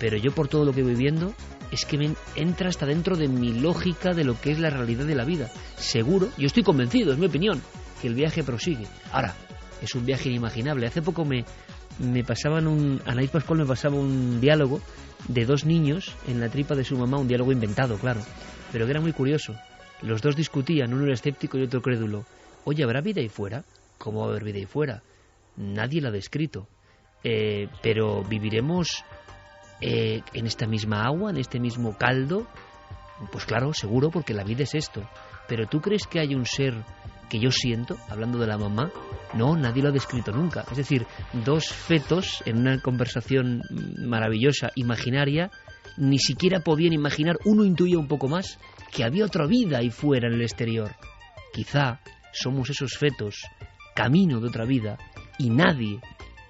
pero yo, por todo lo que voy viviendo, es que me entra hasta dentro de mi lógica de lo que es la realidad de la vida. Seguro, yo estoy convencido, es mi opinión, que el viaje prosigue. Ahora, es un viaje inimaginable. Hace poco Anaís Pascual me pasaba un diálogo de dos niños en la tripa de su mamá, un diálogo inventado, claro, pero que era muy curioso. Los dos discutían, uno era escéptico y otro crédulo. Oye, ¿habrá vida ahí fuera? ¿Cómo va a haber vida ahí fuera? Nadie la ha descrito. Pero viviremos en esta misma agua, en este mismo caldo. Pues claro, seguro, porque la vida es esto. Pero ¿tú crees que hay un ser que yo siento, hablando de la mamá? No, nadie lo ha descrito nunca. Es decir, dos fetos en una conversación maravillosa, imaginaria, ni siquiera podían imaginar, uno intuía un poco más, que había otra vida ahí fuera en el exterior. Quizá somos esos fetos, camino de otra vida, y nadie,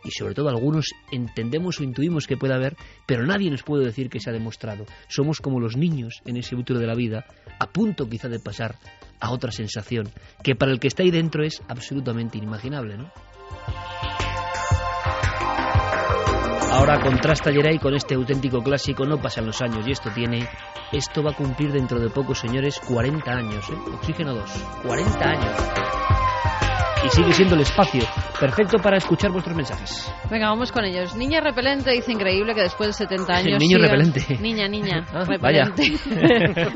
y sobre todo algunos, entendemos o intuimos que puede haber, pero nadie nos puede decir que se ha demostrado. Somos como los niños en ese útero de la vida, a punto quizá de pasar a otra sensación, que para el que está ahí dentro es absolutamente inimaginable, ¿no? Ahora contrasta Geray con este auténtico clásico. No pasan los años y esto va a cumplir dentro de poco, señores, 40 años, Oxígeno 2, 40 años. Y sigue siendo el espacio perfecto para escuchar vuestros mensajes. Venga, vamos con ellos. Niña repelente dice: increíble que después de 70 años... Niño repelente. Niña, repelente.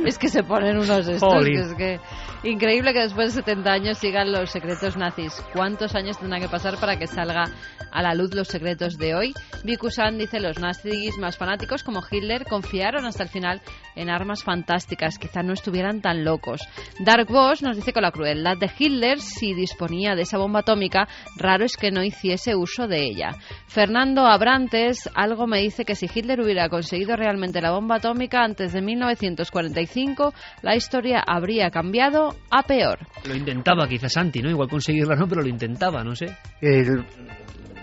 Es que se ponen unos estos, que es que... Increíble que después de 70 años sigan los secretos nazis. ¿Cuántos años tendrán que pasar para que salga a la luz los secretos de hoy? Viku-san dice: los nazis más fanáticos, como Hitler, confiaron hasta el final en armas fantásticas. Quizá no estuvieran tan locos. Dark Boss nos dice: con la crueldad de Hitler, si disponía de esa bomba atómica, raro es que no hiciese uso de ella. Fernando Abrantes, algo me dice que si Hitler hubiera conseguido realmente la bomba atómica antes de 1945, la historia habría cambiado a peor. Lo intentaba quizás Santi, ¿no? Igual conseguirla no, pero lo intentaba, no sé.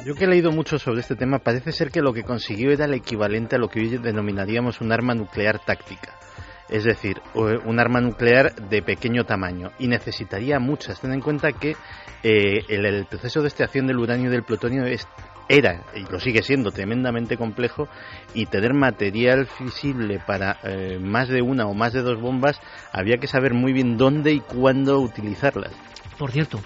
Yo que he leído mucho sobre este tema, parece ser que lo que consiguió era el equivalente a lo que hoy denominaríamos un arma nuclear táctica. es decir, un arma nuclear de pequeño tamaño, y necesitaría muchas. Ten en cuenta que el proceso de extracción del uranio y del plutonio era, y lo sigue siendo, tremendamente complejo, y tener material fisible para más de una o más de dos bombas, había que saber muy bien dónde y cuándo utilizarlas. Por cierto,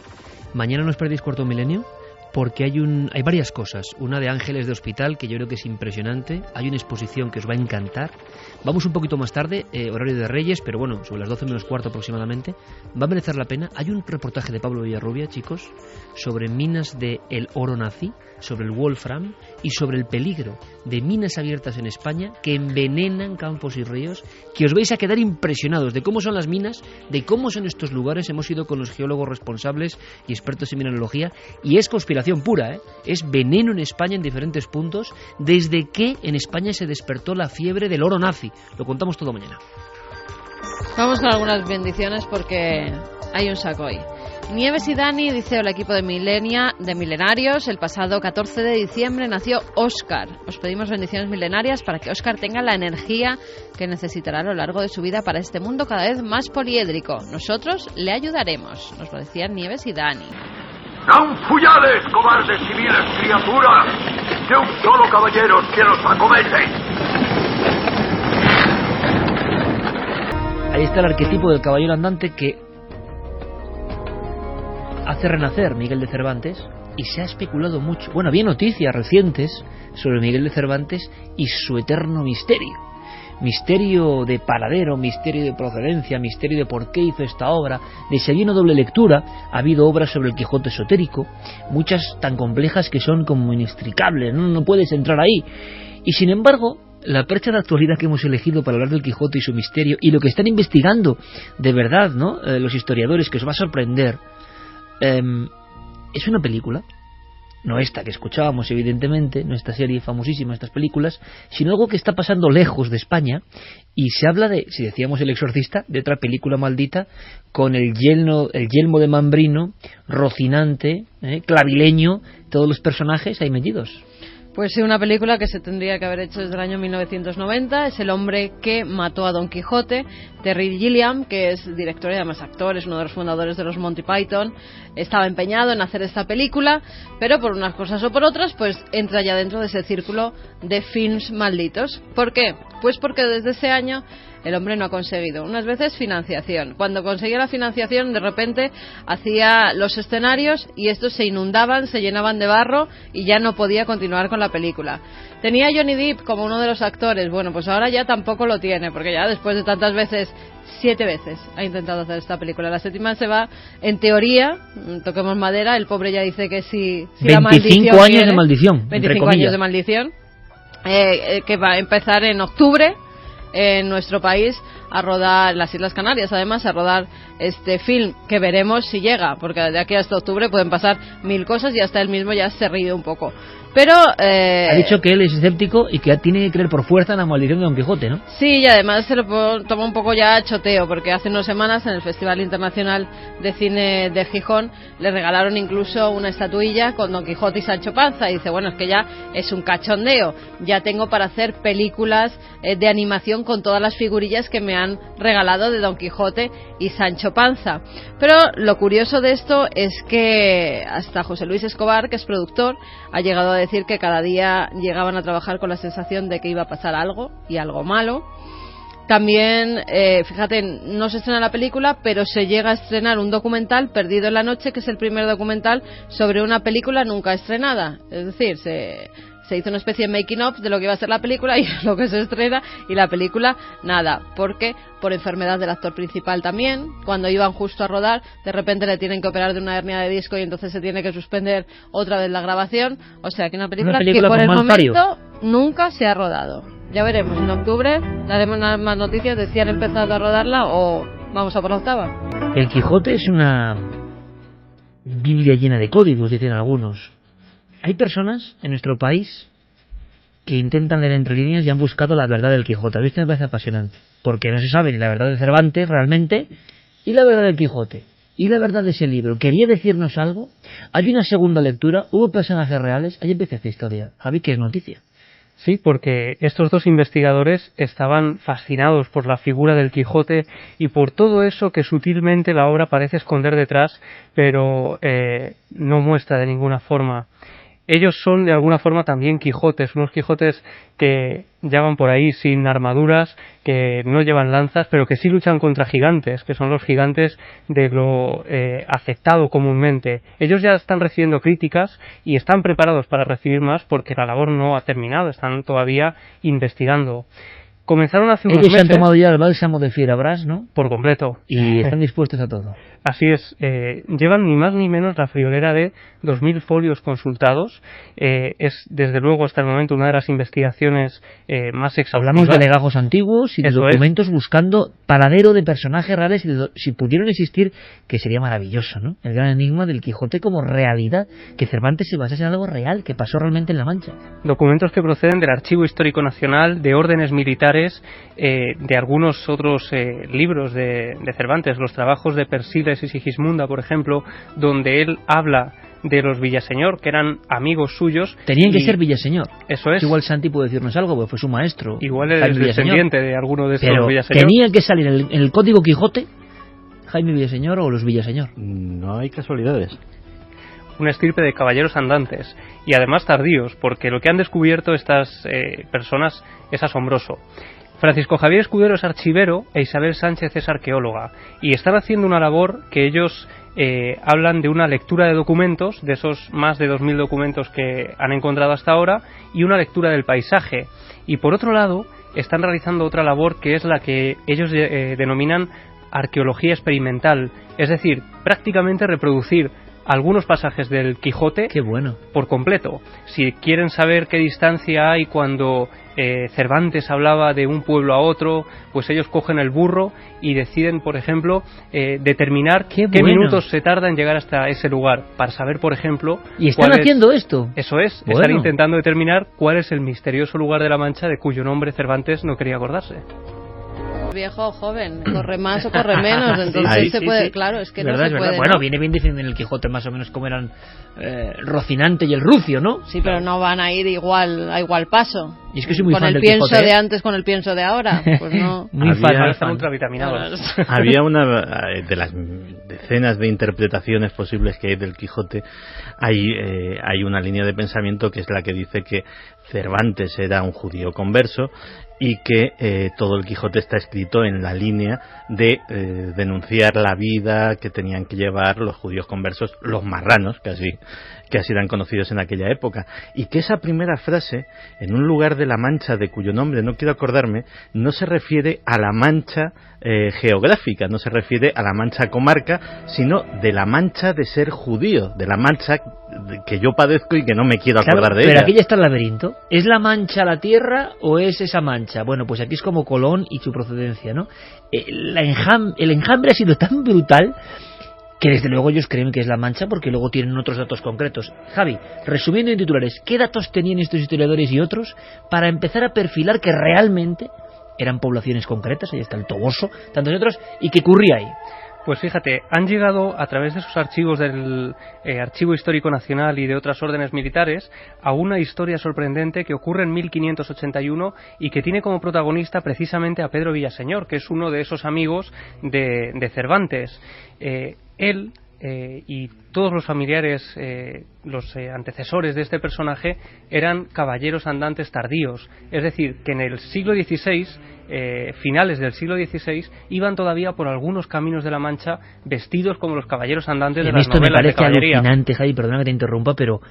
mañana no os perdéis Cuarto Milenio, porque hay varias cosas. Una de Ángeles de Hospital, que yo creo que es impresionante. Hay una exposición que os va a encantar. Vamos un poquito más tarde, horario de Reyes, pero bueno, sobre las 12 menos cuarto aproximadamente. Va a merecer la pena. Hay un reportaje de Pablo Villarrubia, chicos, sobre minas del oro nazi, sobre el Wolfram y sobre el peligro de minas abiertas en España que envenenan campos y ríos, que os vais a quedar impresionados de cómo son las minas, de cómo son estos lugares. Hemos ido con los geólogos responsables y expertos en mineralogía, y es conspiración pura, es veneno en España en diferentes puntos, desde que en España se despertó la fiebre del oro nazi. Lo contamos todo mañana. Vamos con algunas bendiciones porque hay un saco hoy. Nieves y Dani, dice el equipo de Milenarios, el pasado 14 de diciembre nació Óscar. Os pedimos bendiciones milenarias para que Óscar tenga la energía que necesitará a lo largo de su vida para este mundo cada vez más poliédrico. Nosotros le ayudaremos, nos lo decían Nieves y Dani. ¡Non fuyades, cobardes civiles criaturas! ¡Que un solo caballero que los acomete! Ahí está el arquetipo del caballero andante que hace renacer Miguel de Cervantes, y se ha especulado mucho. Bueno, había noticias recientes sobre Miguel de Cervantes y su eterno misterio. Misterio de paradero, misterio de procedencia, misterio de por qué hizo esta obra, de si había una doble lectura. Ha habido obras sobre el Quijote esotérico, muchas tan complejas que son como inextricables, no puedes entrar ahí. Y sin embargo, la percha de actualidad que hemos elegido para hablar del Quijote y su misterio, y lo que están investigando de verdad, ¿no?, los historiadores, que os va a sorprender, es una película. No esta que escuchábamos, evidentemente, no esta serie famosísima, estas películas, sino algo que está pasando lejos de España, y se habla de, si decíamos El Exorcista, de otra película maldita, con el yelmo de Mambrino, Rocinante, clavileño, todos los personajes ahí metidos. Pues sí, una película que se tendría que haber hecho desde el año 1990. Es El hombre que mató a Don Quijote. Terry Gilliam, que es director y además actor, es uno de los fundadores de los Monty Python, estaba empeñado en hacer esta película, pero por unas cosas o por otras, pues entra ya dentro de ese círculo de films malditos. ¿Por qué? Pues porque desde ese año el hombre no ha conseguido, unas veces, financiación. Cuando conseguía la financiación, de repente hacía los escenarios y estos se inundaban, se llenaban de barro y ya no podía continuar con la película. Tenía a Johnny Depp como uno de los actores. Bueno, pues ahora ya tampoco lo tiene, porque ya después de tantas veces, 7 veces ha intentado hacer esta película. La séptima se va, en teoría, toquemos madera, el pobre ya dice que si la maldición 25 años de maldición, 25 años de maldición, que va a empezar en octubre en nuestro país a rodar, las Islas Canarias además, a rodar este film, que veremos si llega, porque de aquí hasta octubre pueden pasar 1000 cosas, y hasta él mismo ya se ríe un poco. Pero ha dicho que él es escéptico y que tiene que creer por fuerza en la maldición de Don Quijote, ¿no? Sí, y además se lo toma un poco ya choteo, porque hace unas semanas en el Festival Internacional de Cine de Gijón le regalaron incluso una estatuilla con Don Quijote y Sancho Panza, y dice, bueno, es que ya es un cachondeo, ya tengo para hacer películas de animación con todas las figurillas que me han regalado de Don Quijote y Sancho Panza. Pero lo curioso de esto es que hasta José Luis Escobar, que es productor, ha llegado a decir que cada día llegaban a trabajar con la sensación de que iba a pasar algo, y algo malo. También, fíjate, no se estrena la película, pero se llega a estrenar un documental, Perdido en la noche, que es el primer documental sobre una película nunca estrenada. Es decir, se hizo una especie de making of de lo que iba a ser la película y lo que se estrena, y la película nada, porque por enfermedad del actor principal también, cuando iban justo a rodar, de repente le tienen que operar de una hernia de disco y entonces se tiene que suspender otra vez la grabación. O sea que una película que por el momento nunca se ha rodado. Ya veremos, en octubre daremos más noticias de si han empezado a rodarla o vamos a por la octava. El Quijote es una Biblia llena de códigos, dicen algunos. Hay personas en nuestro país que intentan leer entre líneas y han buscado la verdad del Quijote. A mí esto me parece apasionante, porque no se sabe ni la verdad de Cervantes realmente, y la verdad del Quijote, y la verdad de ese libro. ¿Quería decirnos algo? Hay una segunda lectura, hubo personajes reales, ahí empieza esta historia. Javi, ¿qué es noticia? Sí, porque estos dos investigadores estaban fascinados por la figura del Quijote y por todo eso que sutilmente la obra parece esconder detrás, pero no muestra de ninguna forma. Ellos son de alguna forma también Quijotes, unos Quijotes que ya van por ahí sin armaduras, que no llevan lanzas, pero que sí luchan contra gigantes, que son los gigantes de lo aceptado comúnmente. Ellos ya están recibiendo críticas y están preparados para recibir más porque la labor no ha terminado, están todavía investigando. Comenzaron hace unos meses. Ellos han tomado ya el bálsamo de Fierabras, ¿no? Por completo. Y están dispuestos a todo. Así es. Llevan ni más ni menos la friolera de 2.000 folios consultados. Es, desde luego, hasta el momento una de las investigaciones más exhaustivas. Hablamos de legajos antiguos y de documentos buscando paradero de personajes reales y si pudieron existir, que sería maravilloso, ¿no? El gran enigma del Quijote como realidad, que Cervantes se basase en algo real, que pasó realmente en La Mancha. Documentos que proceden del Archivo Histórico Nacional, de órdenes militares, de algunos otros libros de Cervantes, los trabajos de Persíles y Sigismunda, por ejemplo, donde él habla de los Villaseñor, que eran amigos suyos. Tenían que ser Villaseñor. Eso es. Igual Santi puede decirnos algo, porque fue su maestro. Igual es descendiente de alguno de estos Villaseñor. ¿Tenían que salir en el Código Quijote Jaime Villaseñor o los Villaseñor? No hay casualidades. Una estirpe de caballeros andantes y además tardíos, porque lo que han descubierto estas personas es asombroso. Francisco Javier Escudero es archivero e Isabel Sánchez es arqueóloga y están haciendo una labor que ellos hablan de una lectura de documentos, de esos más de 2.000 documentos que han encontrado hasta ahora, y una lectura del paisaje. Y por otro lado están realizando otra labor que es la que ellos denominan arqueología experimental, es decir, prácticamente reproducir algunos pasajes del Quijote. ¡Qué bueno! Por completo. Si quieren saber qué distancia hay cuando Cervantes hablaba de un pueblo a otro, pues ellos cogen el burro y deciden, por ejemplo, determinar qué minutos se tarda en llegar hasta ese lugar, para saber, por ejemplo... ¿Y están haciendo esto? Eso es, bueno. Están intentando determinar cuál es el misterioso lugar de la Mancha de cuyo nombre Cervantes no quería acordarse. Viejo o joven, corre más o corre menos, entonces se puede, claro, es que no se puede. Bueno, viene bien diciendo en el Quijote más o menos como eran Rocinante y el Rucio, ¿no? Sí, pero no van a ir a igual paso. Y es que soy muy con fan el del pienso Quijote, de antes con el pienso de ahora, pues no. Muy fan. Están ultravitaminados. Había una de las decenas de interpretaciones posibles que hay del Quijote. Hay una línea de pensamiento que es la que dice que Cervantes era un judío converso y que todo el Quijote está escrito en la línea de denunciar la vida que tenían que llevar los judíos conversos, los marranos, que así eran conocidos en aquella época, y que esa primera frase, en un lugar de la Mancha de cuyo nombre no quiero acordarme, no se refiere a la Mancha geográfica, no se refiere a la Mancha comarca, sino de la mancha de ser judío, de la mancha que yo padezco y que no me quiero acordar de ella. Pero aquí ya está el laberinto. ¿Es la Mancha la tierra o es esa mancha? Bueno, pues aquí es como Colón y su procedencia, ¿no? El enjambre ha sido tan brutal que desde luego ellos creen que es la Mancha porque luego tienen otros datos concretos. Javi, resumiendo en titulares, ¿qué datos tenían estos historiadores y otros para empezar a perfilar que realmente eran poblaciones concretas? Ahí está el Toboso, tantos otros, y qué ocurría ahí. Pues fíjate, han llegado a través de sus archivos del Archivo Histórico Nacional y de otras órdenes militares a una historia sorprendente que ocurre en 1581 y que tiene como protagonista precisamente a Pedro Villaseñor, que es uno de esos amigos de Cervantes. Él y todos los familiares, los antecesores de este personaje, eran caballeros andantes tardíos. Es decir, que en el siglo XVI, finales del siglo XVI, iban todavía por algunos caminos de la Mancha vestidos como los caballeros andantes de las novelas de caballería. Esto me parece alucinante, Javi, perdona que te interrumpa, pero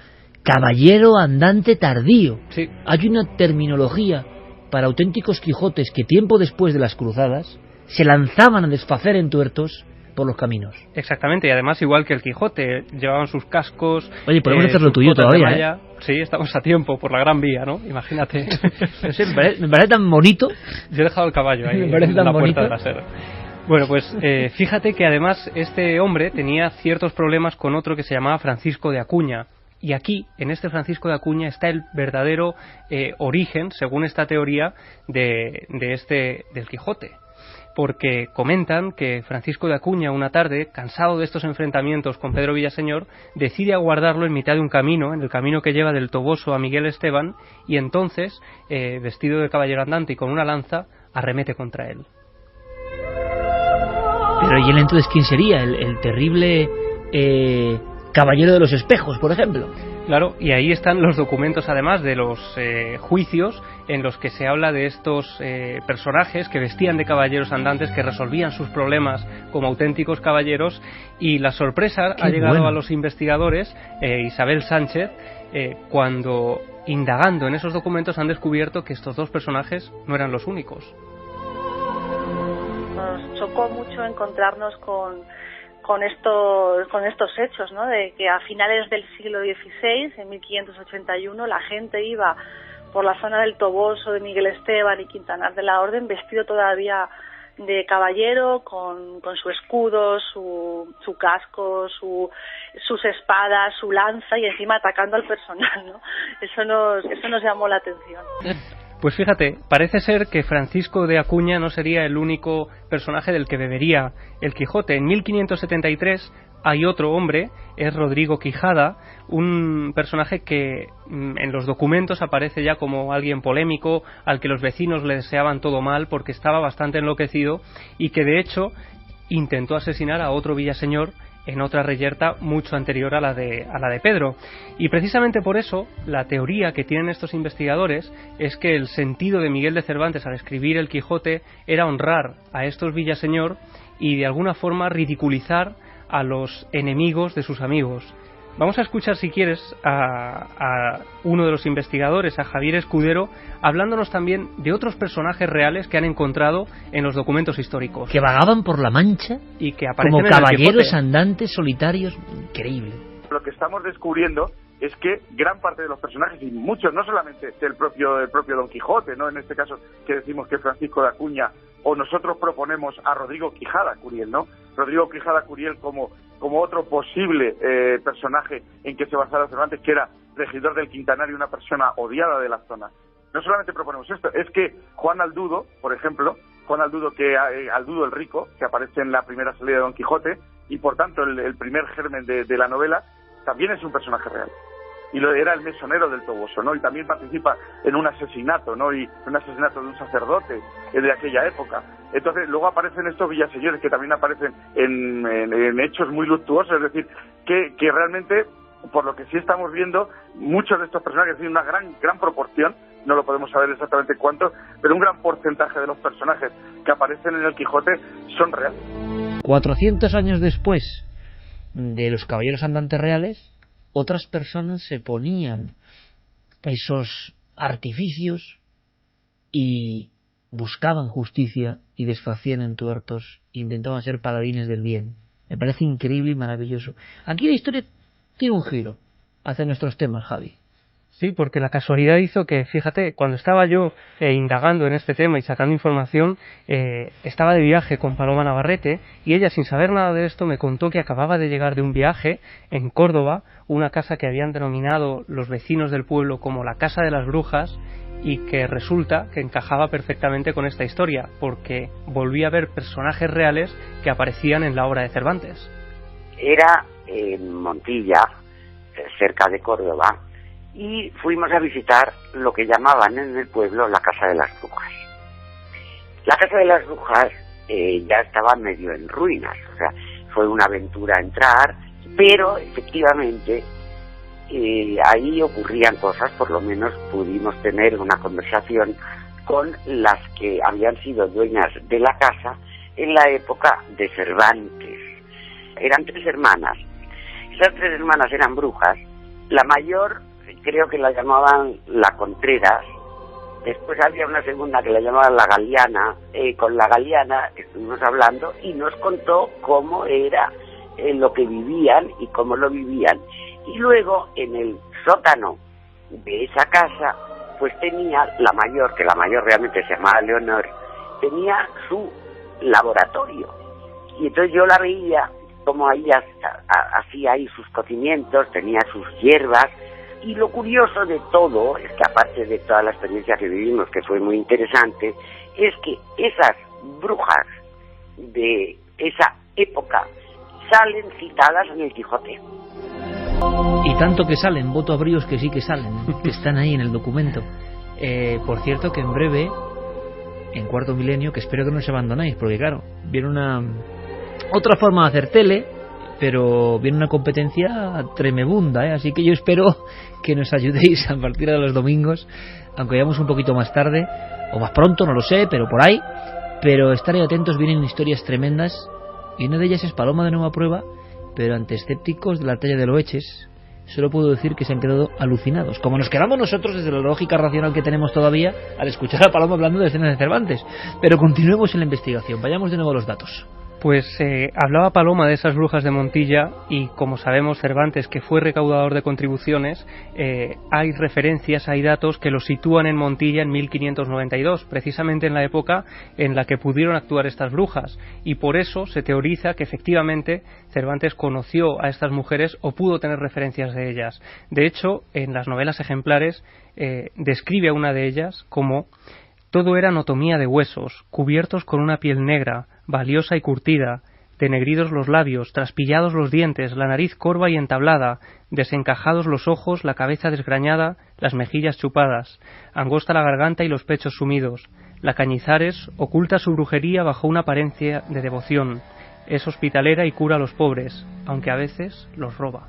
caballero andante tardío. Sí. Hay una terminología para auténticos Quijotes que tiempo después de las cruzadas se lanzaban a desfacer en tuertos por los caminos. Exactamente, y además igual que el Quijote, llevaban sus cascos. Oye, podemos hacerlo tuyo todavía, Sí, estamos a tiempo por la Gran Vía, ¿no? Imagínate. No sé, me parece tan bonito. Yo he dejado el caballo ahí en la puerta trasera. Bueno, pues fíjate que además este hombre tenía ciertos problemas con otro que se llamaba Francisco de Acuña. Y aquí, en este Francisco de Acuña, está el verdadero origen, según esta teoría, del Quijote. porque comentan que Francisco de Acuña una tarde, cansado de estos enfrentamientos con Pedro Villaseñor, decide aguardarlo en mitad de un camino, en el camino que lleva del Toboso a Miguel Esteban, y entonces, vestido de caballero andante y con una lanza, arremete contra él. Pero ¿y él entonces quién sería? El terrible caballero de los espejos, por ejemplo. Claro, y ahí están los documentos, además de los juicios en los que se habla de estos personajes que vestían de caballeros andantes, que resolvían sus problemas como auténticos caballeros, y la sorpresa ha llegado a los investigadores, Isabel Sánchez, cuando, indagando en esos documentos, han descubierto que estos dos personajes no eran los únicos. Nos chocó mucho encontrarnos con estos hechos, ¿no? De que a finales del siglo XVI, en 1581, la gente iba por la zona del Toboso, de Miguel Esteban y Quintanar de la Orden, vestido todavía de caballero, con su escudo, su casco, sus espadas, su lanza, y encima atacando al personal, ¿no? Eso nos llamó la atención. Pues fíjate, parece ser que Francisco de Acuña no sería el único personaje del que bebería el Quijote. En 1573 hay otro hombre, es Rodrigo Quijada, un personaje que en los documentos aparece ya como alguien polémico, al que los vecinos le deseaban todo mal porque estaba bastante enloquecido, y que de hecho intentó asesinar a otro villaseñor en otra reyerta mucho anterior a la de Pedro. Y precisamente por eso, la teoría que tienen estos investigadores es que el sentido de Miguel de Cervantes al escribir el Quijote era honrar a estos villaseñor y de alguna forma ridiculizar a los enemigos de sus amigos. Vamos a escuchar, si quieres, a uno de los investigadores, a Javier Escudero, hablándonos también de otros personajes reales que han encontrado en los documentos históricos. Que vagaban por la Mancha y que aparecen como caballeros andantes solitarios. Increíble. Lo que estamos descubriendo es que gran parte de los personajes, y muchos, no solamente el propio Don Quijote, ¿no? En este caso que decimos que Francisco de Acuña, o nosotros proponemos a Rodrigo Quijada Curiel, ¿no? Rodrigo Quijada Curiel como otro posible personaje en que se basara Cervantes, que era regidor del Quintanar y una persona odiada de la zona. No solamente proponemos esto, es que Juan Aldudo, por ejemplo, Aldudo el Rico, que aparece en la primera salida de Don Quijote, y por tanto el primer germen de la novela, también es un personaje real. Y era el mesonero del Toboso, ¿no? Y también participa en un asesinato, ¿no? Y un asesinato de un sacerdote de aquella época. Entonces, luego aparecen estos villaseñores que también aparecen en hechos muy luctuosos, es decir, que realmente, por lo que sí estamos viendo, muchos de estos personajes tienen una gran proporción, no lo podemos saber exactamente cuántos, pero un gran porcentaje de los personajes que aparecen en el Quijote son reales. 400 años después de los caballeros andantes reales, otras personas se ponían esos artificios y buscaban justicia y desfacían entuertos, intentaban ser paladines del bien. Me parece increíble y maravilloso. Aquí la historia tiene un giro hacia nuestros temas, Javi. Sí, porque la casualidad hizo que, fíjate, cuando estaba yo indagando en este tema y sacando información, estaba de viaje con Paloma Navarrete, y ella, sin saber nada de esto, me contó que acababa de llegar de un viaje en Córdoba, una casa que habían denominado los vecinos del pueblo como la Casa de las Brujas, y que resulta que encajaba perfectamente con esta historia, porque volví a ver personajes reales que aparecían en la obra de Cervantes. Era en Montilla, cerca de Córdoba, y fuimos a visitar lo que llamaban en el pueblo la Casa de las Brujas. La Casa de las Brujas ya estaba medio en ruinas, o sea, fue una aventura entrar, pero efectivamente ahí ocurrían cosas. Por lo menos pudimos tener una conversación con las que habían sido dueñas de la casa en la época de Cervantes. Eran 3 hermanas. Esas 3 hermanas eran brujas. La mayor creo que la llamaban la Contreras. Después había una segunda que la llamaban la Galiana. Con la Galiana estuvimos hablando y nos contó cómo era lo que vivían y cómo lo vivían. Y luego en el sótano de esa casa pues tenía la mayor, que la mayor realmente se llamaba Leonor, tenía su laboratorio. Y entonces yo la veía como ella hacía ahí sus cocimientos, tenía sus hierbas. Y lo curioso de todo es que, aparte de toda la experiencia que vivimos, que fue muy interesante, es que esas brujas de esa época salen citadas en el Quijote. Y tanto que salen, voto a bríos que sí que salen, que están ahí en el documento. Por cierto que en breve, en Cuarto Milenio, que espero que no os abandonáis, porque claro, viene otra forma de hacer tele, pero viene una competencia tremebunda, así que yo espero que nos ayudéis a partir de los domingos, aunque vayamos un poquito más tarde, o más pronto, no lo sé, pero por ahí. Pero estaré atentos, vienen historias tremendas, y una de ellas es Paloma de Nueva Prueba, pero ante escépticos de la talla de Loeches, solo puedo decir que se han quedado alucinados, como nos quedamos nosotros desde la lógica racional que tenemos todavía al escuchar a Paloma hablando de escenas de Cervantes. Pero continuemos en la investigación, vayamos de nuevo a los datos. Pues hablaba Paloma de esas brujas de Montilla y, como sabemos, Cervantes, que fue recaudador de contribuciones, hay referencias, hay datos que lo sitúan en Montilla en 1592, precisamente en la época en la que pudieron actuar estas brujas, y por eso se teoriza que efectivamente Cervantes conoció a estas mujeres o pudo tener referencias de ellas. De hecho, en las novelas ejemplares describe a una de ellas como: todo era anatomía de huesos, cubiertos con una piel negra, valiosa y curtida, denegridos los labios, traspillados los dientes, la nariz corva y entablada, desencajados los ojos, la cabeza desgrañada, las mejillas chupadas, angosta la garganta y los pechos sumidos. La Cañizares oculta su brujería bajo una apariencia de devoción. Es hospitalera y cura a los pobres, aunque a veces los roba.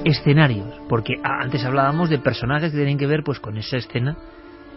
Escenarios, porque antes hablábamos de personajes que tienen que ver pues con esa escena.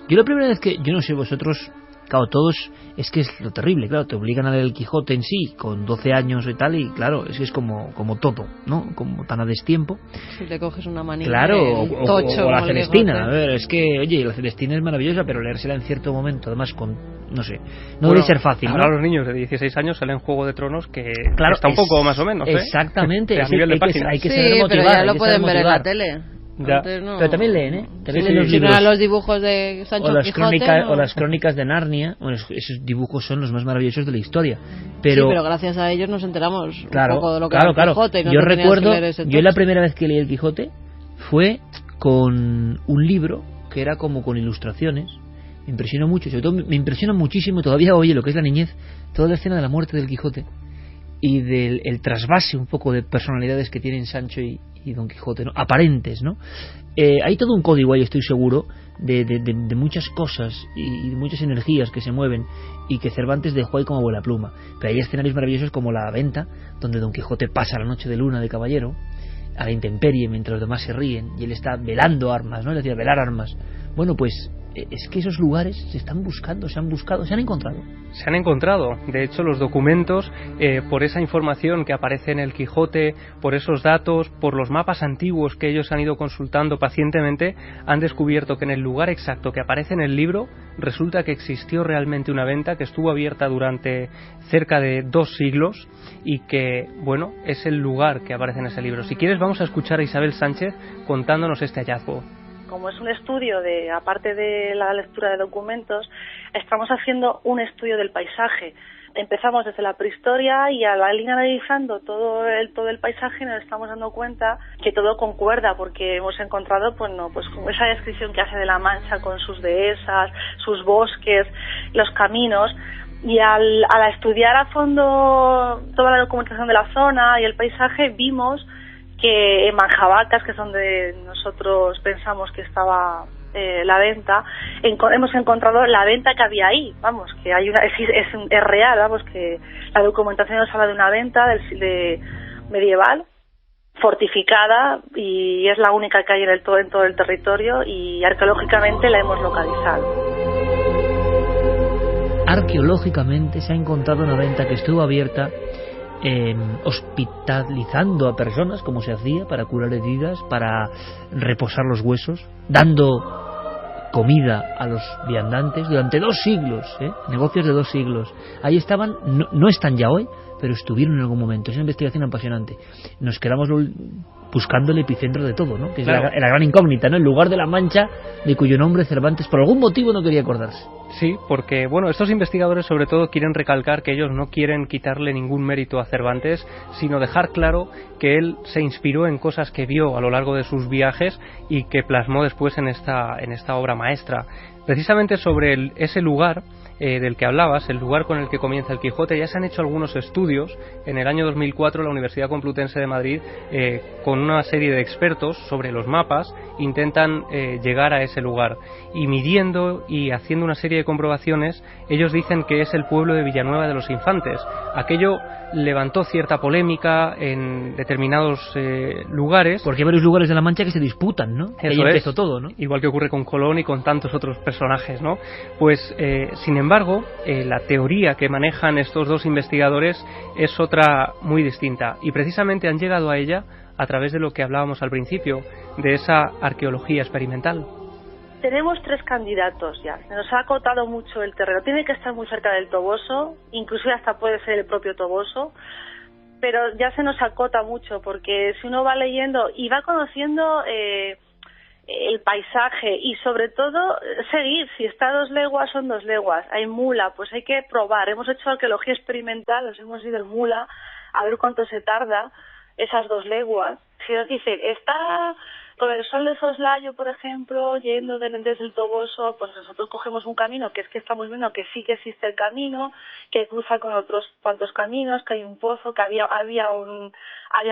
Yo la primera vez que, yo no sé vosotros, claro, todos, es que es lo terrible, claro, te obligan a leer el Quijote en sí, con 12 años y tal, y claro, es que es como todo, ¿no? Como tan a destiempo. Si te coges una manía, claro, tocho, o la Celestina, a ver, es que, oye, la Celestina es maravillosa, pero leérsela en cierto momento, además con, no sé, no debe ser fácil, ¿no? Ahora los niños de 16 años salen Juego de Tronos, que claro, está un poco más o menos, exactamente, a nivel de páginas. Hay que saber motivar, pero ya lo pueden ver en la tele. Ya. No. Pero también leen, ¿eh? También leen los si libros. no los dibujos de Sancho Quijote, o las crónicas de Narnia. Bueno, esos dibujos son los más maravillosos de la historia. Sí, pero gracias a ellos nos enteramos un poco de lo que era el Quijote. Y no yo recuerdo, yo la primera vez que leí el Quijote fue con un libro que era como con ilustraciones. Me impresionó mucho, sobre todo me impresiona muchísimo todavía hoy, lo que es la niñez, toda la escena de la muerte del Quijote y del el trasvase un poco de personalidades que tienen Sancho y Don Quijote, ¿no? Aparentes, ¿no? Hay todo un código ahí, estoy seguro, de muchas cosas y de muchas energías que se mueven y que Cervantes dejó ahí como vuela pluma. Pero hay escenarios maravillosos como la venta, donde Don Quijote pasa la noche de luna de caballero a la intemperie mientras los demás se ríen y él está velando armas, ¿no? Es decir, velar armas. Bueno, pues es que esos lugares se están buscando, se han buscado, se han encontrado. Se han encontrado. De hecho, los documentos, por esa información que aparece en el Quijote, por esos datos, por los mapas antiguos que ellos han ido consultando pacientemente, han descubierto que en el lugar exacto que aparece en el libro, resulta que existió realmente una venta que estuvo abierta durante cerca de 2 siglos y que, bueno, es el lugar que aparece en ese libro. Si quieres, vamos a escuchar a Isabel Sánchez contándonos este hallazgo. Como es un estudio de, aparte de la lectura de documentos, estamos haciendo un estudio del paisaje. Empezamos desde la prehistoria y a la línea analizando todo el paisaje nos estamos dando cuenta que todo concuerda, porque hemos encontrado pues con esa descripción que hace de la Mancha con sus dehesas, sus bosques, los caminos. Y al estudiar a fondo toda la documentación de la zona y el paisaje, vimos que en Manjabacas, que es donde nosotros pensamos que estaba la venta, hemos encontrado la venta que había ahí, vamos, que hay es real, vamos, que la documentación nos habla de una venta de medieval, fortificada, y es la única que hay en todo el territorio, y arqueológicamente la hemos localizado. Arqueológicamente se ha encontrado una venta que estuvo abierta, hospitalizando a personas como se hacía, para curar heridas, para reposar los huesos, dando comida a los viandantes durante 2 siglos, negocios de 2 siglos. Ahí estaban, no están ya hoy, pero estuvieron en algún momento. Es una investigación apasionante. Nos quedamos buscando el epicentro de todo, ¿no? Que es Claro. la gran incógnita, ¿no? El lugar de la Mancha de cuyo nombre Cervantes por algún motivo no quería acordarse. Sí, porque bueno, estos investigadores sobre todo quieren recalcar que ellos no quieren quitarle ningún mérito a Cervantes, sino dejar claro que él se inspiró en cosas que vio a lo largo de sus viajes y que plasmó después en esta obra maestra. Precisamente sobre ese lugar del que hablabas, el lugar con el que comienza el Quijote, ya se han hecho algunos estudios. En el año 2004 la Universidad Complutense de Madrid, con una serie de expertos sobre los mapas, intentan llegar a ese lugar, y midiendo y haciendo una serie de comprobaciones, ellos dicen que es el pueblo de Villanueva de los Infantes. Aquello levantó cierta polémica en determinados lugares. Porque hay varios lugares de la Mancha que se disputan, ¿no? Ahí empezó todo, ¿no? Igual que ocurre con Colón y con tantos otros personajes, ¿no? Pues, sin embargo, la teoría que manejan estos dos investigadores es otra muy distinta, y precisamente han llegado a ella a través de lo que hablábamos al principio, de esa arqueología experimental. Tenemos 3 candidatos ya. Se nos ha acotado mucho el terreno. Tiene que estar muy cerca del Toboso, inclusive hasta puede ser el propio Toboso, pero ya se nos acota mucho, porque si uno va leyendo y va conociendo el paisaje y sobre todo seguir, si está a 2 leguas son 2 leguas, hay mula, pues hay que probar. Hemos hecho arqueología experimental, nos hemos ido en mula a ver cuánto se tarda esas 2 leguas. Si nos dicen, está con el sol de Soslayo, por ejemplo, yendo desde el Toboso, pues nosotros cogemos un camino que es que estamos viendo que sí que existe el camino, que cruza con otros cuantos caminos, que hay un pozo, que había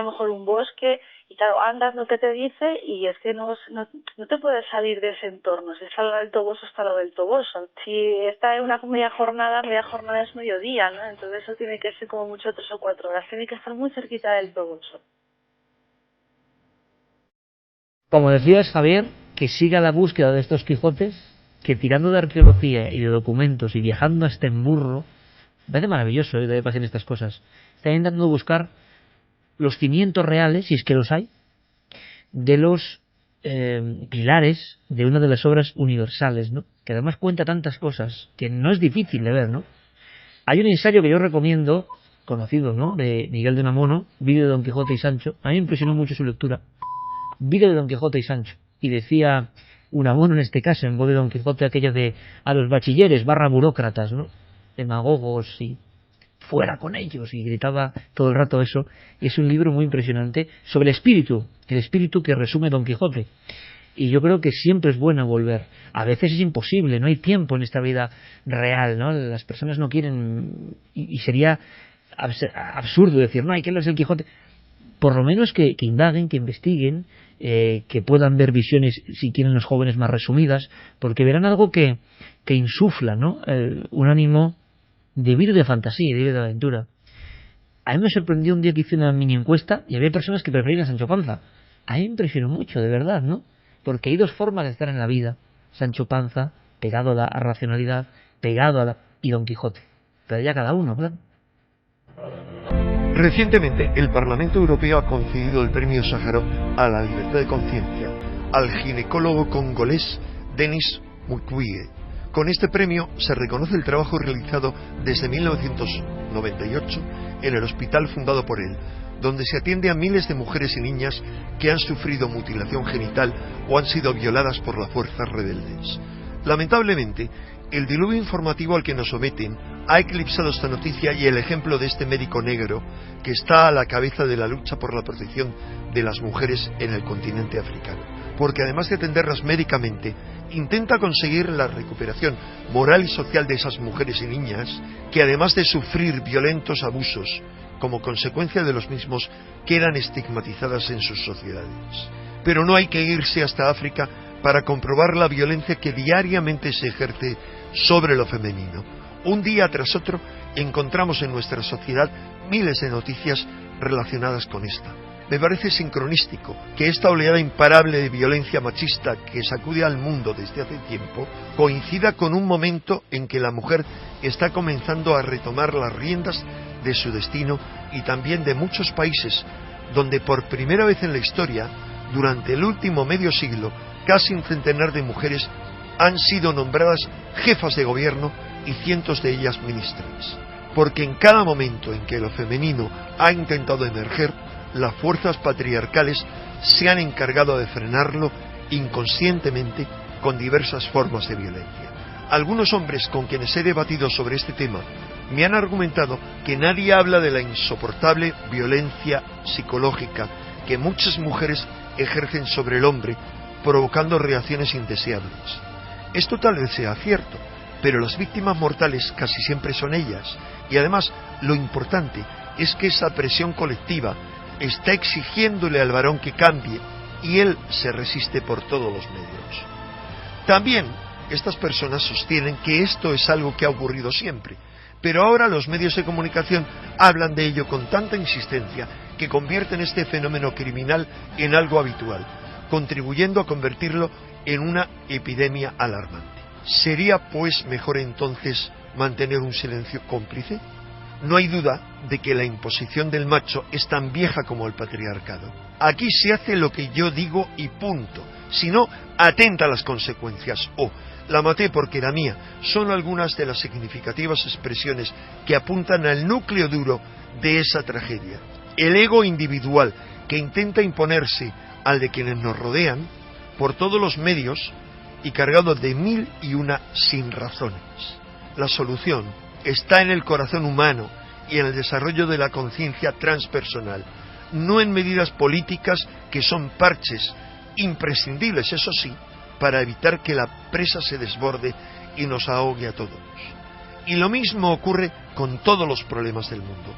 mejor un bosque, y claro, andas lo que te dice y es que no te puedes salir de ese entorno. Si está lo del Toboso, está lo del Toboso. Si está en una media jornada es mediodía, ¿no? Entonces eso tiene que ser como mucho 3 o 4 horas, tiene que estar muy cerquita del Toboso. Como decías, Javier, que siga la búsqueda de estos Quijotes, que tirando de arqueología y de documentos y viajando hasta en burro, me parece maravilloso que pasen estas cosas. Está intentando buscar los cimientos reales, si es que los hay, de los pilares de una de las obras universales, ¿no? Que además cuenta tantas cosas que no es difícil de ver, ¿no? Hay un ensayo que yo recomiendo, conocido, ¿no?, de Miguel de Unamuno, Vida de Don Quijote y Sancho. A mí me impresionó mucho su lectura. Vida de Don Quijote y Sancho. Y decía Unamuno en este caso, en voz de Don Quijote, aquello de a los bachilleres / burócratas, ¿no?, demagogos, y fuera con ellos, y gritaba todo el rato eso. Y es un libro muy impresionante sobre el espíritu que resume Don Quijote. Y yo creo que siempre es bueno volver. A veces es imposible, no hay tiempo en esta vida real, ¿no? Las personas no quieren, y sería absurdo decir, no, hay que leer el Quijote. Por lo menos que indaguen, que investiguen, que puedan ver visiones, si quieren los jóvenes, más resumidas, porque verán algo que insufla, ¿no?, un ánimo de vida, de fantasía y de vida de aventura. A mí me sorprendió un día que hice una mini encuesta y había personas que preferían a Sancho Panza. A mí me impresionó mucho, de verdad, ¿no? Porque hay 2 formas de estar en la vida. Sancho Panza, pegado a la racionalidad, y Don Quijote. Pero ya cada uno, ¿verdad? Recientemente, el Parlamento Europeo ha concedido el premio Sájarov a la libertad de conciencia al ginecólogo congolés Denis Mukwege. Con este premio se reconoce el trabajo realizado desde 1998 en el hospital fundado por él, donde se atiende a miles de mujeres y niñas que han sufrido mutilación genital o han sido violadas por las fuerzas rebeldes. Lamentablemente, el diluvio informativo al que nos someten ha eclipsado esta noticia y el ejemplo de este médico negro que está a la cabeza de la lucha por la protección de las mujeres en el continente africano, porque además de atenderlas médicamente, intenta conseguir la recuperación moral y social de esas mujeres y niñas que, además de sufrir violentos abusos como consecuencia de los mismos, quedan estigmatizadas en sus sociedades. Pero no hay que irse hasta África para comprobar la violencia que diariamente se ejerce sobre lo femenino. Un día tras otro encontramos en nuestra sociedad miles de noticias relacionadas con esta. Me parece sincronístico que esta oleada imparable de violencia machista que sacude al mundo desde hace tiempo coincida con un momento en que la mujer está comenzando a retomar las riendas de su destino, y también de muchos países donde por primera vez en la historia, durante el último medio siglo, casi un centenar de mujeres han sido nombradas jefas de gobierno y cientos de ellas ministras. Porque en cada momento en que lo femenino ha intentado emerger, las fuerzas patriarcales se han encargado de frenarlo inconscientemente con diversas formas de violencia. Algunos hombres con quienes he debatido sobre este tema me han argumentado que nadie habla de la insoportable violencia psicológica que muchas mujeres ejercen sobre el hombre, provocando reacciones indeseables. Esto tal vez sea cierto, pero las víctimas mortales casi siempre son ellas, y además lo importante es que esa presión colectiva está exigiéndole al varón que cambie, y él se resiste por todos los medios. También estas personas sostienen que esto es algo que ha ocurrido siempre, pero ahora los medios de comunicación hablan de ello con tanta insistencia que convierten este fenómeno criminal en algo habitual, contribuyendo a convertirlo en una epidemia alarmante. ¿Sería pues mejor entonces mantener un silencio cómplice? No hay duda de que la imposición del macho es tan vieja como el patriarcado. Aquí se hace lo que yo digo y punto. Si no, atenta a las consecuencias. La maté porque era mía. Son algunas de las significativas expresiones que apuntan al núcleo duro de esa tragedia. El ego individual que intenta imponerse al de quienes nos rodean por todos los medios y cargado de 1001 sinrazones. La solución está en el corazón humano y en el desarrollo de la conciencia transpersonal, no en medidas políticas que son parches imprescindibles, eso sí, para evitar que la presa se desborde y nos ahogue a todos. Y lo mismo ocurre con todos los problemas del mundo.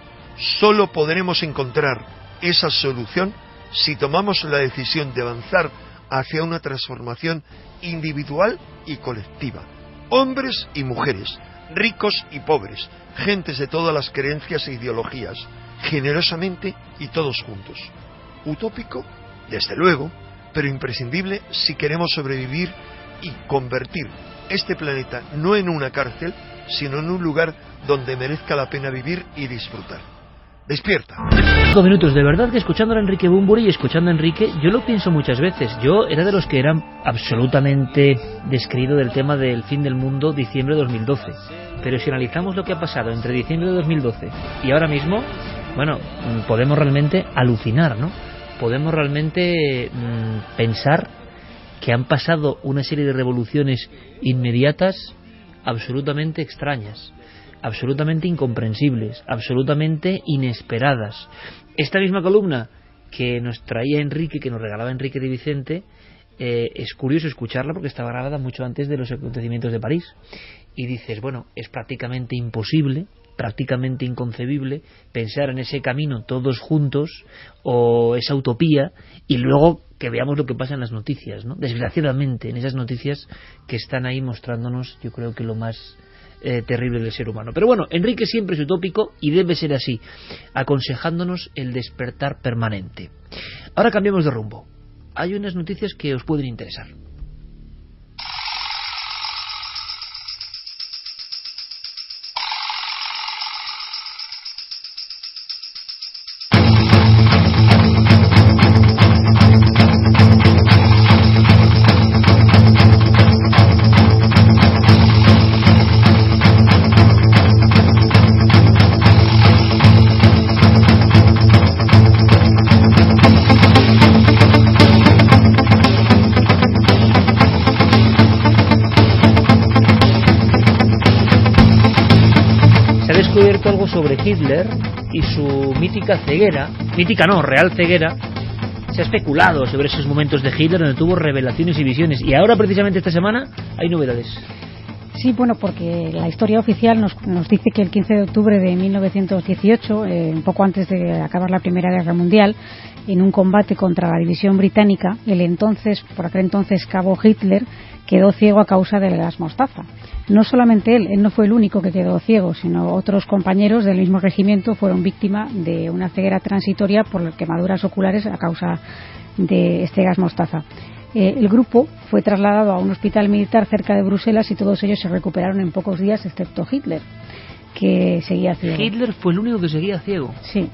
Solo podremos encontrar esa solución si tomamos la decisión de avanzar hacia una transformación individual y colectiva. Hombres y mujeres, ricos y pobres, gentes de todas las creencias e ideologías, generosamente y todos juntos. Utópico, desde luego, pero imprescindible si queremos sobrevivir y convertir este planeta no en una cárcel, sino en un lugar donde merezca la pena vivir y disfrutar. Despierta. 5 minutos, de verdad que escuchando a Enrique Bunbury y escuchando a Enrique, yo lo pienso muchas veces. Yo era de los que eran absolutamente descreído del tema del fin del mundo diciembre de 2012. Pero si analizamos lo que ha pasado entre diciembre de 2012 y ahora mismo, bueno, podemos realmente alucinar, ¿no? Podemos realmente pensar que han pasado una serie de revoluciones inmediatas absolutamente extrañas, absolutamente incomprensibles, absolutamente inesperadas. Esta misma columna que nos traía Enrique, que nos regalaba Enrique de Vicente, es curioso escucharla porque estaba grabada mucho antes de los acontecimientos de París. Y dices, bueno, es prácticamente imposible, prácticamente inconcebible pensar en ese camino todos juntos o esa utopía y luego que veamos lo que pasa en las noticias, ¿no? Desgraciadamente, en esas noticias que están ahí mostrándonos, yo creo que lo más terrible del ser humano. Pero bueno, Enrique siempre es utópico y debe ser así, aconsejándonos el despertar permanente. Ahora cambiamos de rumbo. Hay unas noticias que os pueden interesar. Algo sobre Hitler y su mítica ceguera, mítica no, real ceguera. Se ha especulado sobre esos momentos de Hitler donde tuvo revelaciones y visiones, y ahora precisamente esta semana hay novedades. Sí, bueno, porque la historia oficial nos dice que el 15 de octubre de 1918, un poco antes de acabar la Primera Guerra Mundial, en un combate contra la división británica, por aquel entonces cabo Hitler quedó ciego a causa del gas mostaza. No solamente él no fue el único que quedó ciego, sino otros compañeros del mismo regimiento fueron víctimas de una ceguera transitoria por quemaduras oculares a causa de este gas mostaza. El grupo fue trasladado a un hospital militar cerca de Bruselas y todos ellos se recuperaron en pocos días, excepto Hitler, que seguía ciego. Hitler fue el único que seguía ciego. Sí.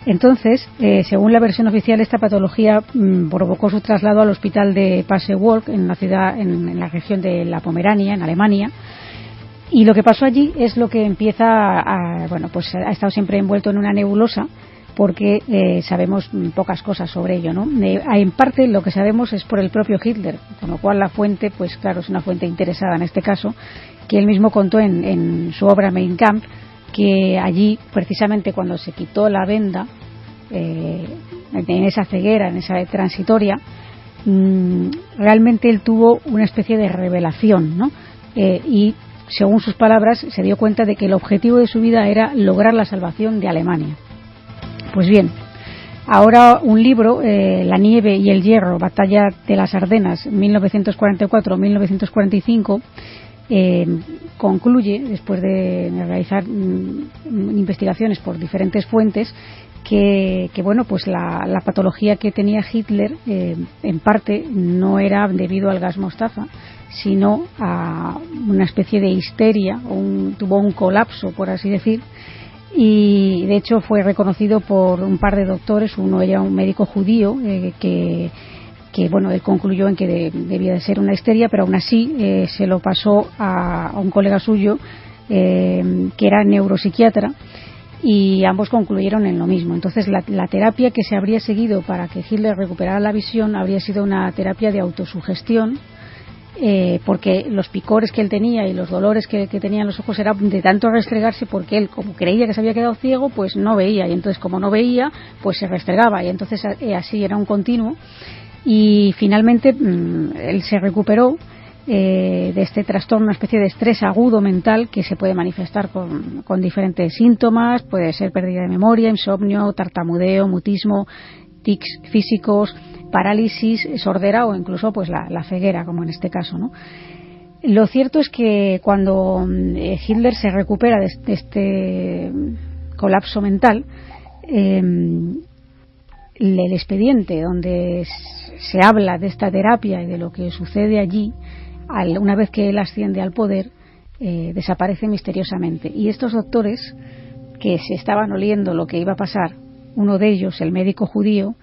Entonces, según la versión oficial, esta patología provocó su traslado al hospital de Pasewalk, en la ciudad, en la región de la Pomerania, en Alemania. Y lo que pasó allí es lo que empieza ha estado siempre envuelto en una nebulosa, porque sabemos pocas cosas sobre ello, ¿no? En parte lo que sabemos es por el propio Hitler, con lo cual la fuente, pues claro, es una fuente interesada en este caso, que él mismo contó en su obra Mein Kampf, que allí, precisamente cuando se quitó la venda, en esa ceguera, en esa transitoria, realmente él tuvo una especie de revelación, ¿no? Y según sus palabras se dio cuenta de que el objetivo de su vida era lograr la salvación de Alemania. Pues bien, ahora un libro, La nieve y el hierro, Batalla de las Ardenas, 1944-1945, concluye, después de realizar investigaciones por diferentes fuentes, que bueno, pues la patología que tenía Hitler en parte no era debido al gas mostaza, sino a una especie de histeria, tuvo un colapso, por así decir, y de hecho fue reconocido por un par de doctores. Uno era un médico judío que bueno, él concluyó en que debía de ser una histeria, pero aún así se lo pasó a un colega suyo que era neuropsiquiatra, y ambos concluyeron en lo mismo. Entonces la terapia que se habría seguido para que Hitler recuperara la visión habría sido una terapia de autosugestión, porque los picores que él tenía y los dolores que tenía en los ojos era de tanto restregarse, porque él, como creía que se había quedado ciego, pues no veía, y entonces como no veía, pues se restregaba, y entonces así era un continuo. Y finalmente él se recuperó de este trastorno, una especie de estrés agudo mental que se puede manifestar con diferentes síntomas. Puede ser pérdida de memoria, insomnio, tartamudeo, mutismo, tics físicos, parálisis, sordera o incluso pues la ceguera, como en este caso, ¿no? Lo cierto es que cuando Hitler se recupera de este colapso mental, el expediente donde se habla de esta terapia y de lo que sucede allí, una vez que él asciende al poder, desaparece misteriosamente. Y estos doctores, que se estaban oliendo lo que iba a pasar, uno de ellos, el médico judío,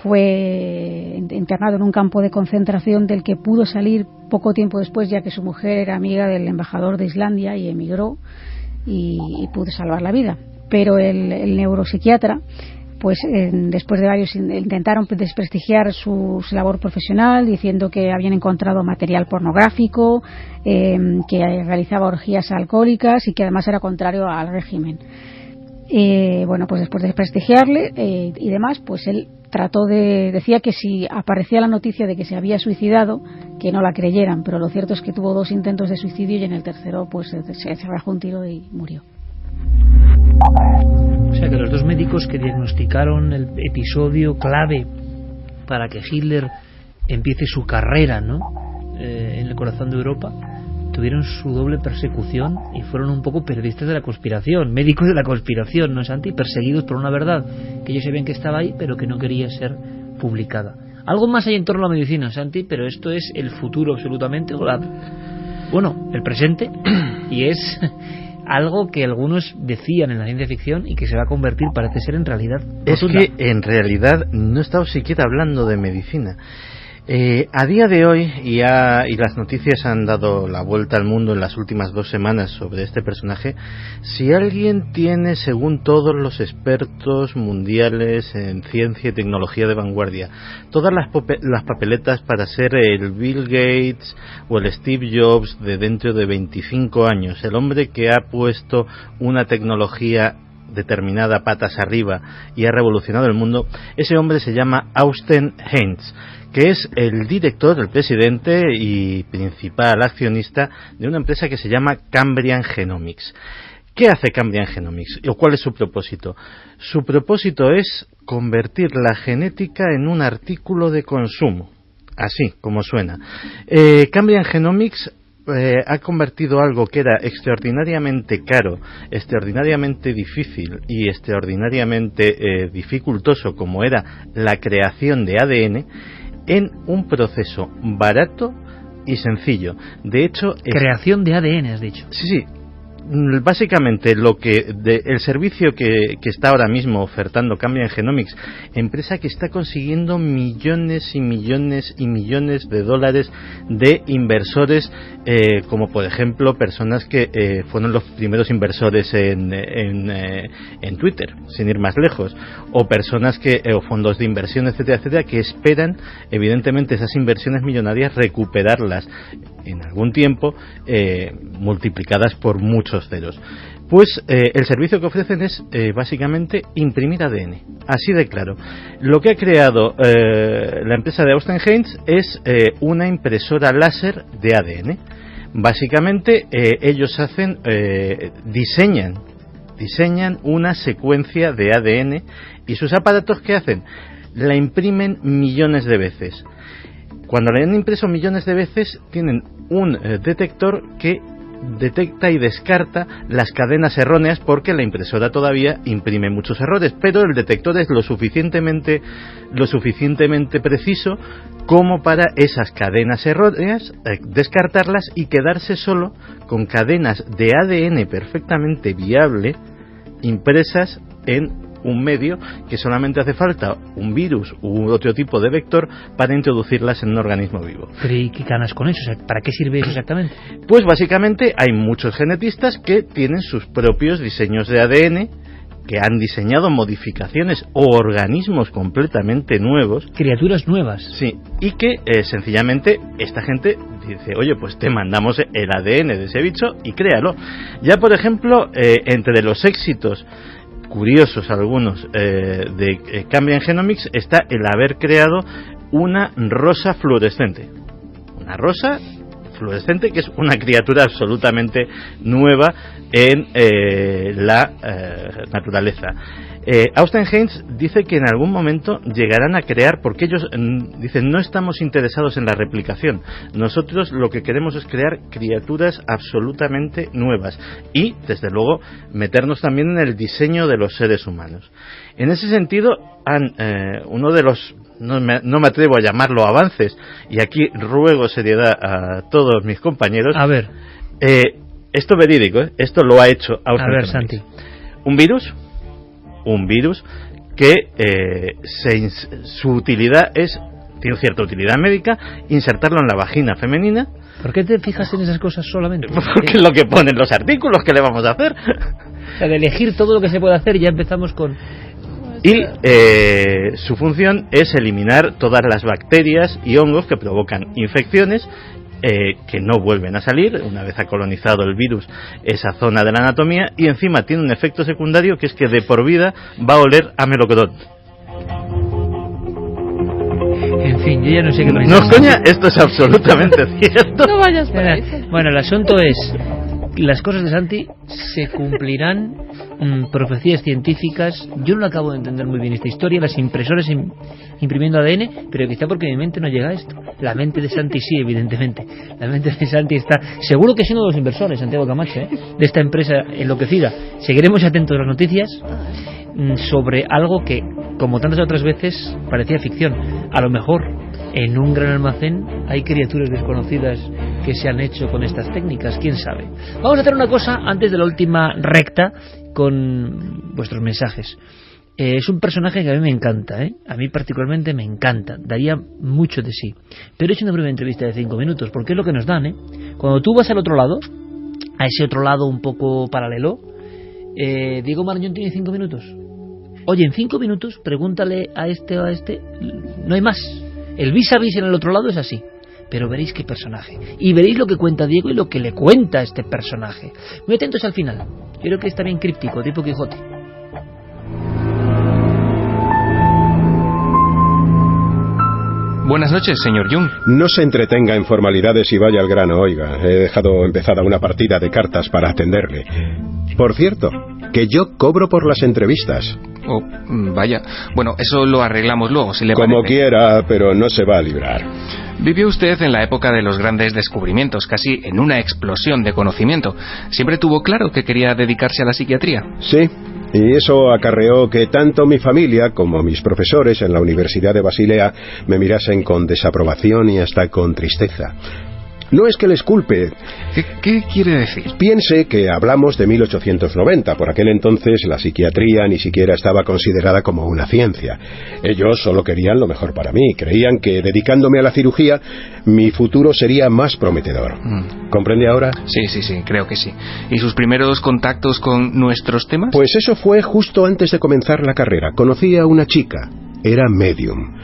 fue internado en un campo de concentración del que pudo salir poco tiempo después, ya que su mujer era amiga del embajador de Islandia y emigró y pudo salvar la vida. Pero el neuropsiquiatra, pues después de varios intentaron desprestigiar su labor profesional, diciendo que habían encontrado material pornográfico, que realizaba orgías alcohólicas y que además era contrario al régimen. Bueno, pues después de desprestigiarle y demás, pues él decía que si aparecía la noticia de que se había suicidado, que no la creyeran, pero lo cierto es que tuvo 2 intentos de suicidio y en el tercero pues se rajó un tiro y murió. O sea que los 2 médicos que diagnosticaron el episodio clave para que Hitler empiece su carrera, ¿no?, en el corazón de Europa, tuvieron su doble persecución y fueron un poco periodistas de la conspiración, médicos de la conspiración, ¿no, Santi? Perseguidos por una verdad que ellos sabían que estaba ahí, pero que no quería ser publicada. Algo más hay en torno a la medicina, Santi, pero esto es el futuro absolutamente, bueno, el presente, y es algo que algunos decían en la ciencia ficción y que se va a convertir, parece ser, en realidad. Es que en realidad no estamos siquiera hablando de medicina. A día de hoy, y las noticias han dado la vuelta al mundo en las últimas 2 semanas sobre este personaje, si alguien tiene, según todos los expertos mundiales en ciencia y tecnología de vanguardia, todas las papeletas para ser el Bill Gates o el Steve Jobs de dentro de 25 años, el hombre que ha puesto una tecnología determinada patas arriba y ha revolucionado el mundo, ese hombre se llama Austin Heinz, que es el director, el presidente y principal accionista de una empresa que se llama Cambrian Genomics. ¿Qué hace Cambrian Genomics? ¿O cuál es su propósito? Su propósito es convertir la genética en un artículo de consumo, así como suena. Cambrian Genomics ha convertido algo que era extraordinariamente caro, extraordinariamente difícil y extraordinariamente dificultoso, como era la creación de ADN, en un proceso barato y sencillo. De hecho, creación de ADN, has dicho. Sí. básicamente el servicio que está ahora mismo ofertando Cambian Genomics, empresa que está consiguiendo millones y millones y millones de dólares de inversores, como por ejemplo personas que fueron los primeros inversores en Twitter, sin ir más lejos, o personas o fondos de inversión, etcétera, etcétera, que esperan evidentemente esas inversiones millonarias recuperarlas en algún tiempo, multiplicadas por muchos ceros. Pues el servicio que ofrecen es básicamente imprimir ADN, así de claro. Lo que ha creado la empresa de Austin Haynes es una impresora láser de ADN. Básicamente ellos diseñan una secuencia de ADN, y sus aparatos, ¿qué hacen? La imprimen millones de veces. Cuando la han impreso millones de veces, tienen un detector que detecta y descarta las cadenas erróneas, porque la impresora todavía imprime muchos errores, pero el detector es lo suficientemente preciso como para esas cadenas erróneas descartarlas y quedarse solo con cadenas de ADN perfectamente viable impresas en un medio que solamente hace falta un virus u otro tipo de vector para introducirlas en un organismo vivo. ¿Pero y qué ganas con eso? O sea, ¿para qué sirve eso exactamente? Pues básicamente hay muchos genetistas que tienen sus propios diseños de ADN, que han diseñado modificaciones o organismos completamente nuevos. Criaturas nuevas. Sí, y que sencillamente esta gente dice, oye, pues te mandamos el ADN de ese bicho y créalo. Ya, por ejemplo, entre los éxitos curiosos algunos de Cambian Genomics está el haber creado una rosa fluorescente. Una rosa fluorescente que es una criatura absolutamente nueva en la naturaleza. Austin Haynes dice que en algún momento llegarán a crear, porque ellos dicen, no estamos interesados en la replicación, nosotros lo que queremos es crear criaturas absolutamente nuevas y, desde luego, meternos también en el diseño de los seres humanos. En ese sentido, uno de los, no me atrevo a llamarlo avances, y aquí ruego seriedad a todos mis compañeros. A ver. Esto es verídico, esto lo ha hecho Austin. A ver, Santi. Un virus que su utilidad tiene cierta utilidad médica, insertarlo en la vagina femenina. ¿Por qué te fijas en esas cosas solamente? Porque es lo que ponen los artículos, ¿qué le vamos a hacer? O sea, de elegir todo lo que se puede hacer, ya empezamos con... Y su función es eliminar todas las bacterias y hongos que provocan infecciones, que no vuelven a salir una vez ha colonizado el virus esa zona de la anatomía, y encima tiene un efecto secundario que es que de por vida va a oler a melocotón. En fin, yo ya no sé qué pensar. No, coña, esto es absolutamente cierto. No vayas por ahí. Bueno, el asunto es, las cosas de Santi se cumplirán, profecías científicas. Yo no acabo de entender muy bien esta historia, las impresoras imprimiendo ADN, pero quizá porque mi mente no llega a esto. La mente de Santi sí, evidentemente. La mente de Santi está... Seguro que es uno de los inversores, Santiago Camacho, de esta empresa enloquecida. Seguiremos atentos a las noticias sobre algo que, como tantas otras veces, parecía ficción. A lo mejor en un gran almacén hay criaturas desconocidas que se han hecho con estas técnicas, quién sabe. Vamos a hacer una cosa antes de la última recta con vuestros mensajes. Es un personaje que a mí me encanta, a mí particularmente me encanta, daría mucho de sí, pero he hecho una breve entrevista de 5 minutos porque es lo que nos dan. Cuando tú vas al otro lado, a ese otro lado un poco paralelo, Diego Marañón tiene 5 minutos. Oye, en 5 minutos pregúntale a este o a este, no hay más. El vis a vis en el otro lado es así. Pero veréis qué personaje. Y veréis lo que cuenta Diego y lo que le cuenta a este personaje. Muy atentos al final. Yo creo que está bien críptico, tipo Quijote. Buenas noches, señor Jung. No se entretenga en formalidades y vaya al grano, oiga. He dejado empezada una partida de cartas para atenderle. Por cierto, que yo cobro por las entrevistas. Oh, vaya. Bueno, eso lo arreglamos luego, si le parece. Como quiera, pero no se va a librar. Vivió usted en la época de los grandes descubrimientos, casi en una explosión de conocimiento. ¿Siempre tuvo claro que quería dedicarse a la psiquiatría? Sí, y eso acarreó que tanto mi familia como mis profesores en la Universidad de Basilea me mirasen con desaprobación y hasta con tristeza. No es que les culpe. ¿Qué quiere decir? Piense que hablamos de 1890. Por aquel entonces la psiquiatría ni siquiera estaba considerada como una ciencia. Ellos solo querían lo mejor para mí. Creían que dedicándome a la cirugía mi futuro sería más prometedor. ¿Comprende ahora? Sí, creo que sí. ¿Y sus primeros contactos con nuestros temas? Pues eso fue justo antes de comenzar la carrera. Conocí a una chica. Era medium.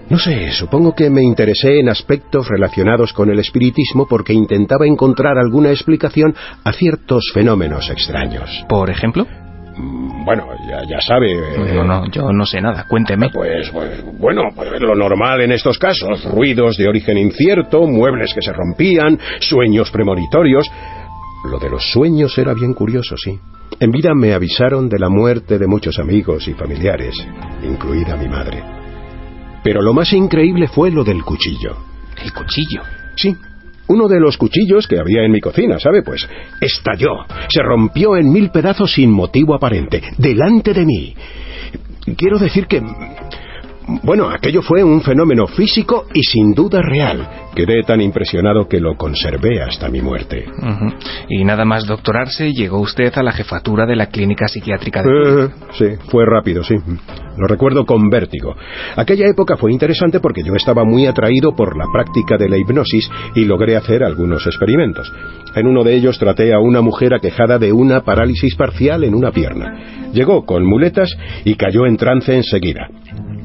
No sé, supongo que me interesé en aspectos relacionados con el espiritismo porque intentaba encontrar alguna explicación a ciertos fenómenos extraños. ¿Por ejemplo? Bueno, ya sabe... No, yo no sé nada, cuénteme. Pues lo normal en estos casos, ruidos de origen incierto, muebles que se rompían, sueños premonitorios... Lo de los sueños era bien curioso, sí. En vida me avisaron de la muerte de muchos amigos y familiares, incluida mi madre. Pero lo más increíble fue lo del cuchillo. ¿El cuchillo? Sí. Uno de los cuchillos que había en mi cocina, ¿sabe? Pues estalló. Se rompió en 1000 pedazos sin motivo aparente, delante de mí. Quiero decir que... Bueno, aquello fue un fenómeno físico y sin duda real. Quedé tan impresionado que lo conservé hasta mi muerte. Y nada más doctorarse, llegó usted a la jefatura de la clínica psiquiátrica de... Sí, fue rápido, sí. Lo recuerdo con vértigo. Aquella época fue interesante porque yo estaba muy atraído por la práctica de la hipnosis y logré hacer algunos experimentos. En uno de ellos traté a una mujer aquejada de una parálisis parcial en una pierna. Llegó con muletas y cayó en trance enseguida.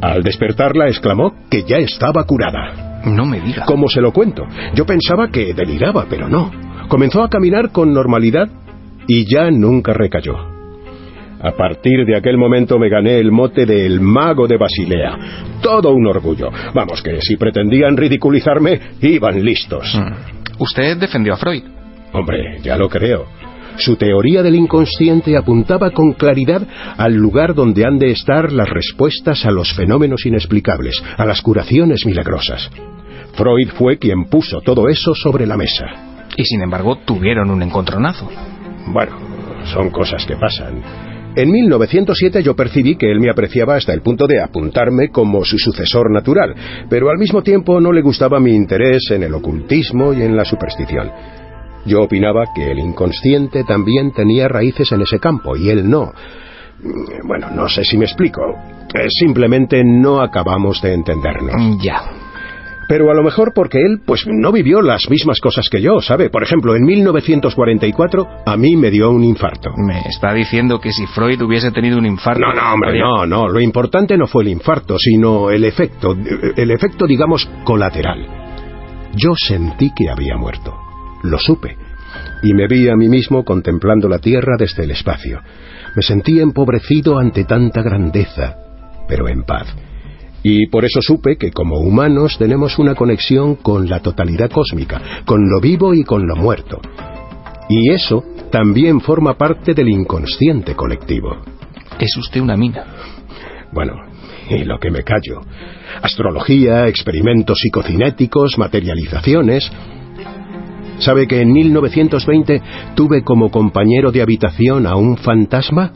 Al despertarla exclamó que ya estaba curada. No me diga. ¿Cómo se lo cuento? Yo pensaba que deliraba, pero no. Comenzó a caminar con normalidad y ya nunca recayó. A partir de aquel momento me gané el mote de el mago de Basilea. Todo un orgullo. Vamos, que si pretendían ridiculizarme, iban listos. ¿Usted defendió a Freud? Hombre, ya lo creo. Su teoría del inconsciente apuntaba con claridad al lugar donde han de estar las respuestas a los fenómenos inexplicables, a las curaciones milagrosas. Freud fue quien puso todo eso sobre la mesa. Y sin embargo tuvieron un encontronazo. Bueno, son cosas que pasan. En 1907 yo percibí que él me apreciaba hasta el punto de apuntarme como su sucesor natural, pero al mismo tiempo no le gustaba mi interés en el ocultismo y en la superstición. Yo opinaba que el inconsciente también tenía raíces en ese campo, y él no. Bueno, no sé si me explico. Simplemente no acabamos de entendernos. Ya. Pero a lo mejor porque él, pues, no vivió las mismas cosas que yo, ¿sabe? Por ejemplo, en 1944 a mí me dio un infarto. ¿Me está diciendo que si Freud hubiese tenido un infarto... No, hombre, no. Lo importante no fue el infarto, sino el efecto, digamos, colateral. Yo sentí que había muerto. Lo supe, y me vi a mí mismo contemplando la Tierra desde el espacio. Me sentí empobrecido ante tanta grandeza, pero en paz. Y por eso supe que como humanos tenemos una conexión con la totalidad cósmica, con lo vivo y con lo muerto. Y eso también forma parte del inconsciente colectivo. Es usted una mina. Bueno, y lo que me callo. Astrología, experimentos psicocinéticos, materializaciones... ¿Sabe que en 1920 tuve como compañero de habitación a un fantasma?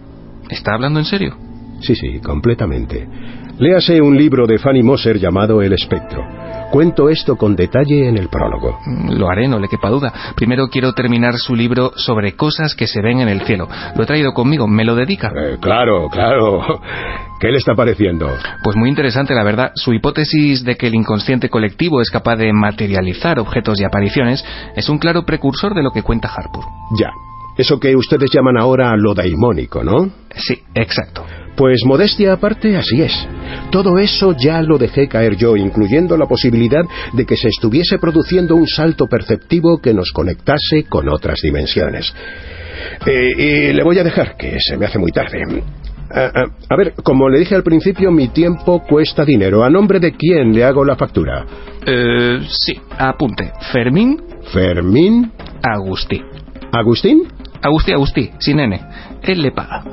¿Está hablando en serio? Sí, completamente. Léase un libro de Fanny Moser llamado El espectro. Cuento esto con detalle en el prólogo. Lo haré, no le quepa duda. Primero quiero terminar su libro sobre cosas que se ven en el cielo. Lo he traído conmigo, ¿me lo dedica? Claro. ¿Qué le está pareciendo? Pues muy interesante, la verdad. Su hipótesis de que el inconsciente colectivo es capaz de materializar objetos y apariciones es un claro precursor de lo que cuenta Harpur. Ya. Eso que ustedes llaman ahora lo daimónico, ¿no? Sí, exacto. Pues modestia aparte, así es. Todo eso ya lo dejé caer yo, incluyendo la posibilidad de que se estuviese produciendo un salto perceptivo que nos conectase con otras dimensiones. Y le voy a dejar, que se me hace muy tarde. A ver, como le dije al principio, mi tiempo cuesta dinero. ¿A nombre de quién le hago la factura? Sí, apunte. Fermín Agustí. ¿Agustín? ¿Agustín? Agustí, sin N. Él le paga.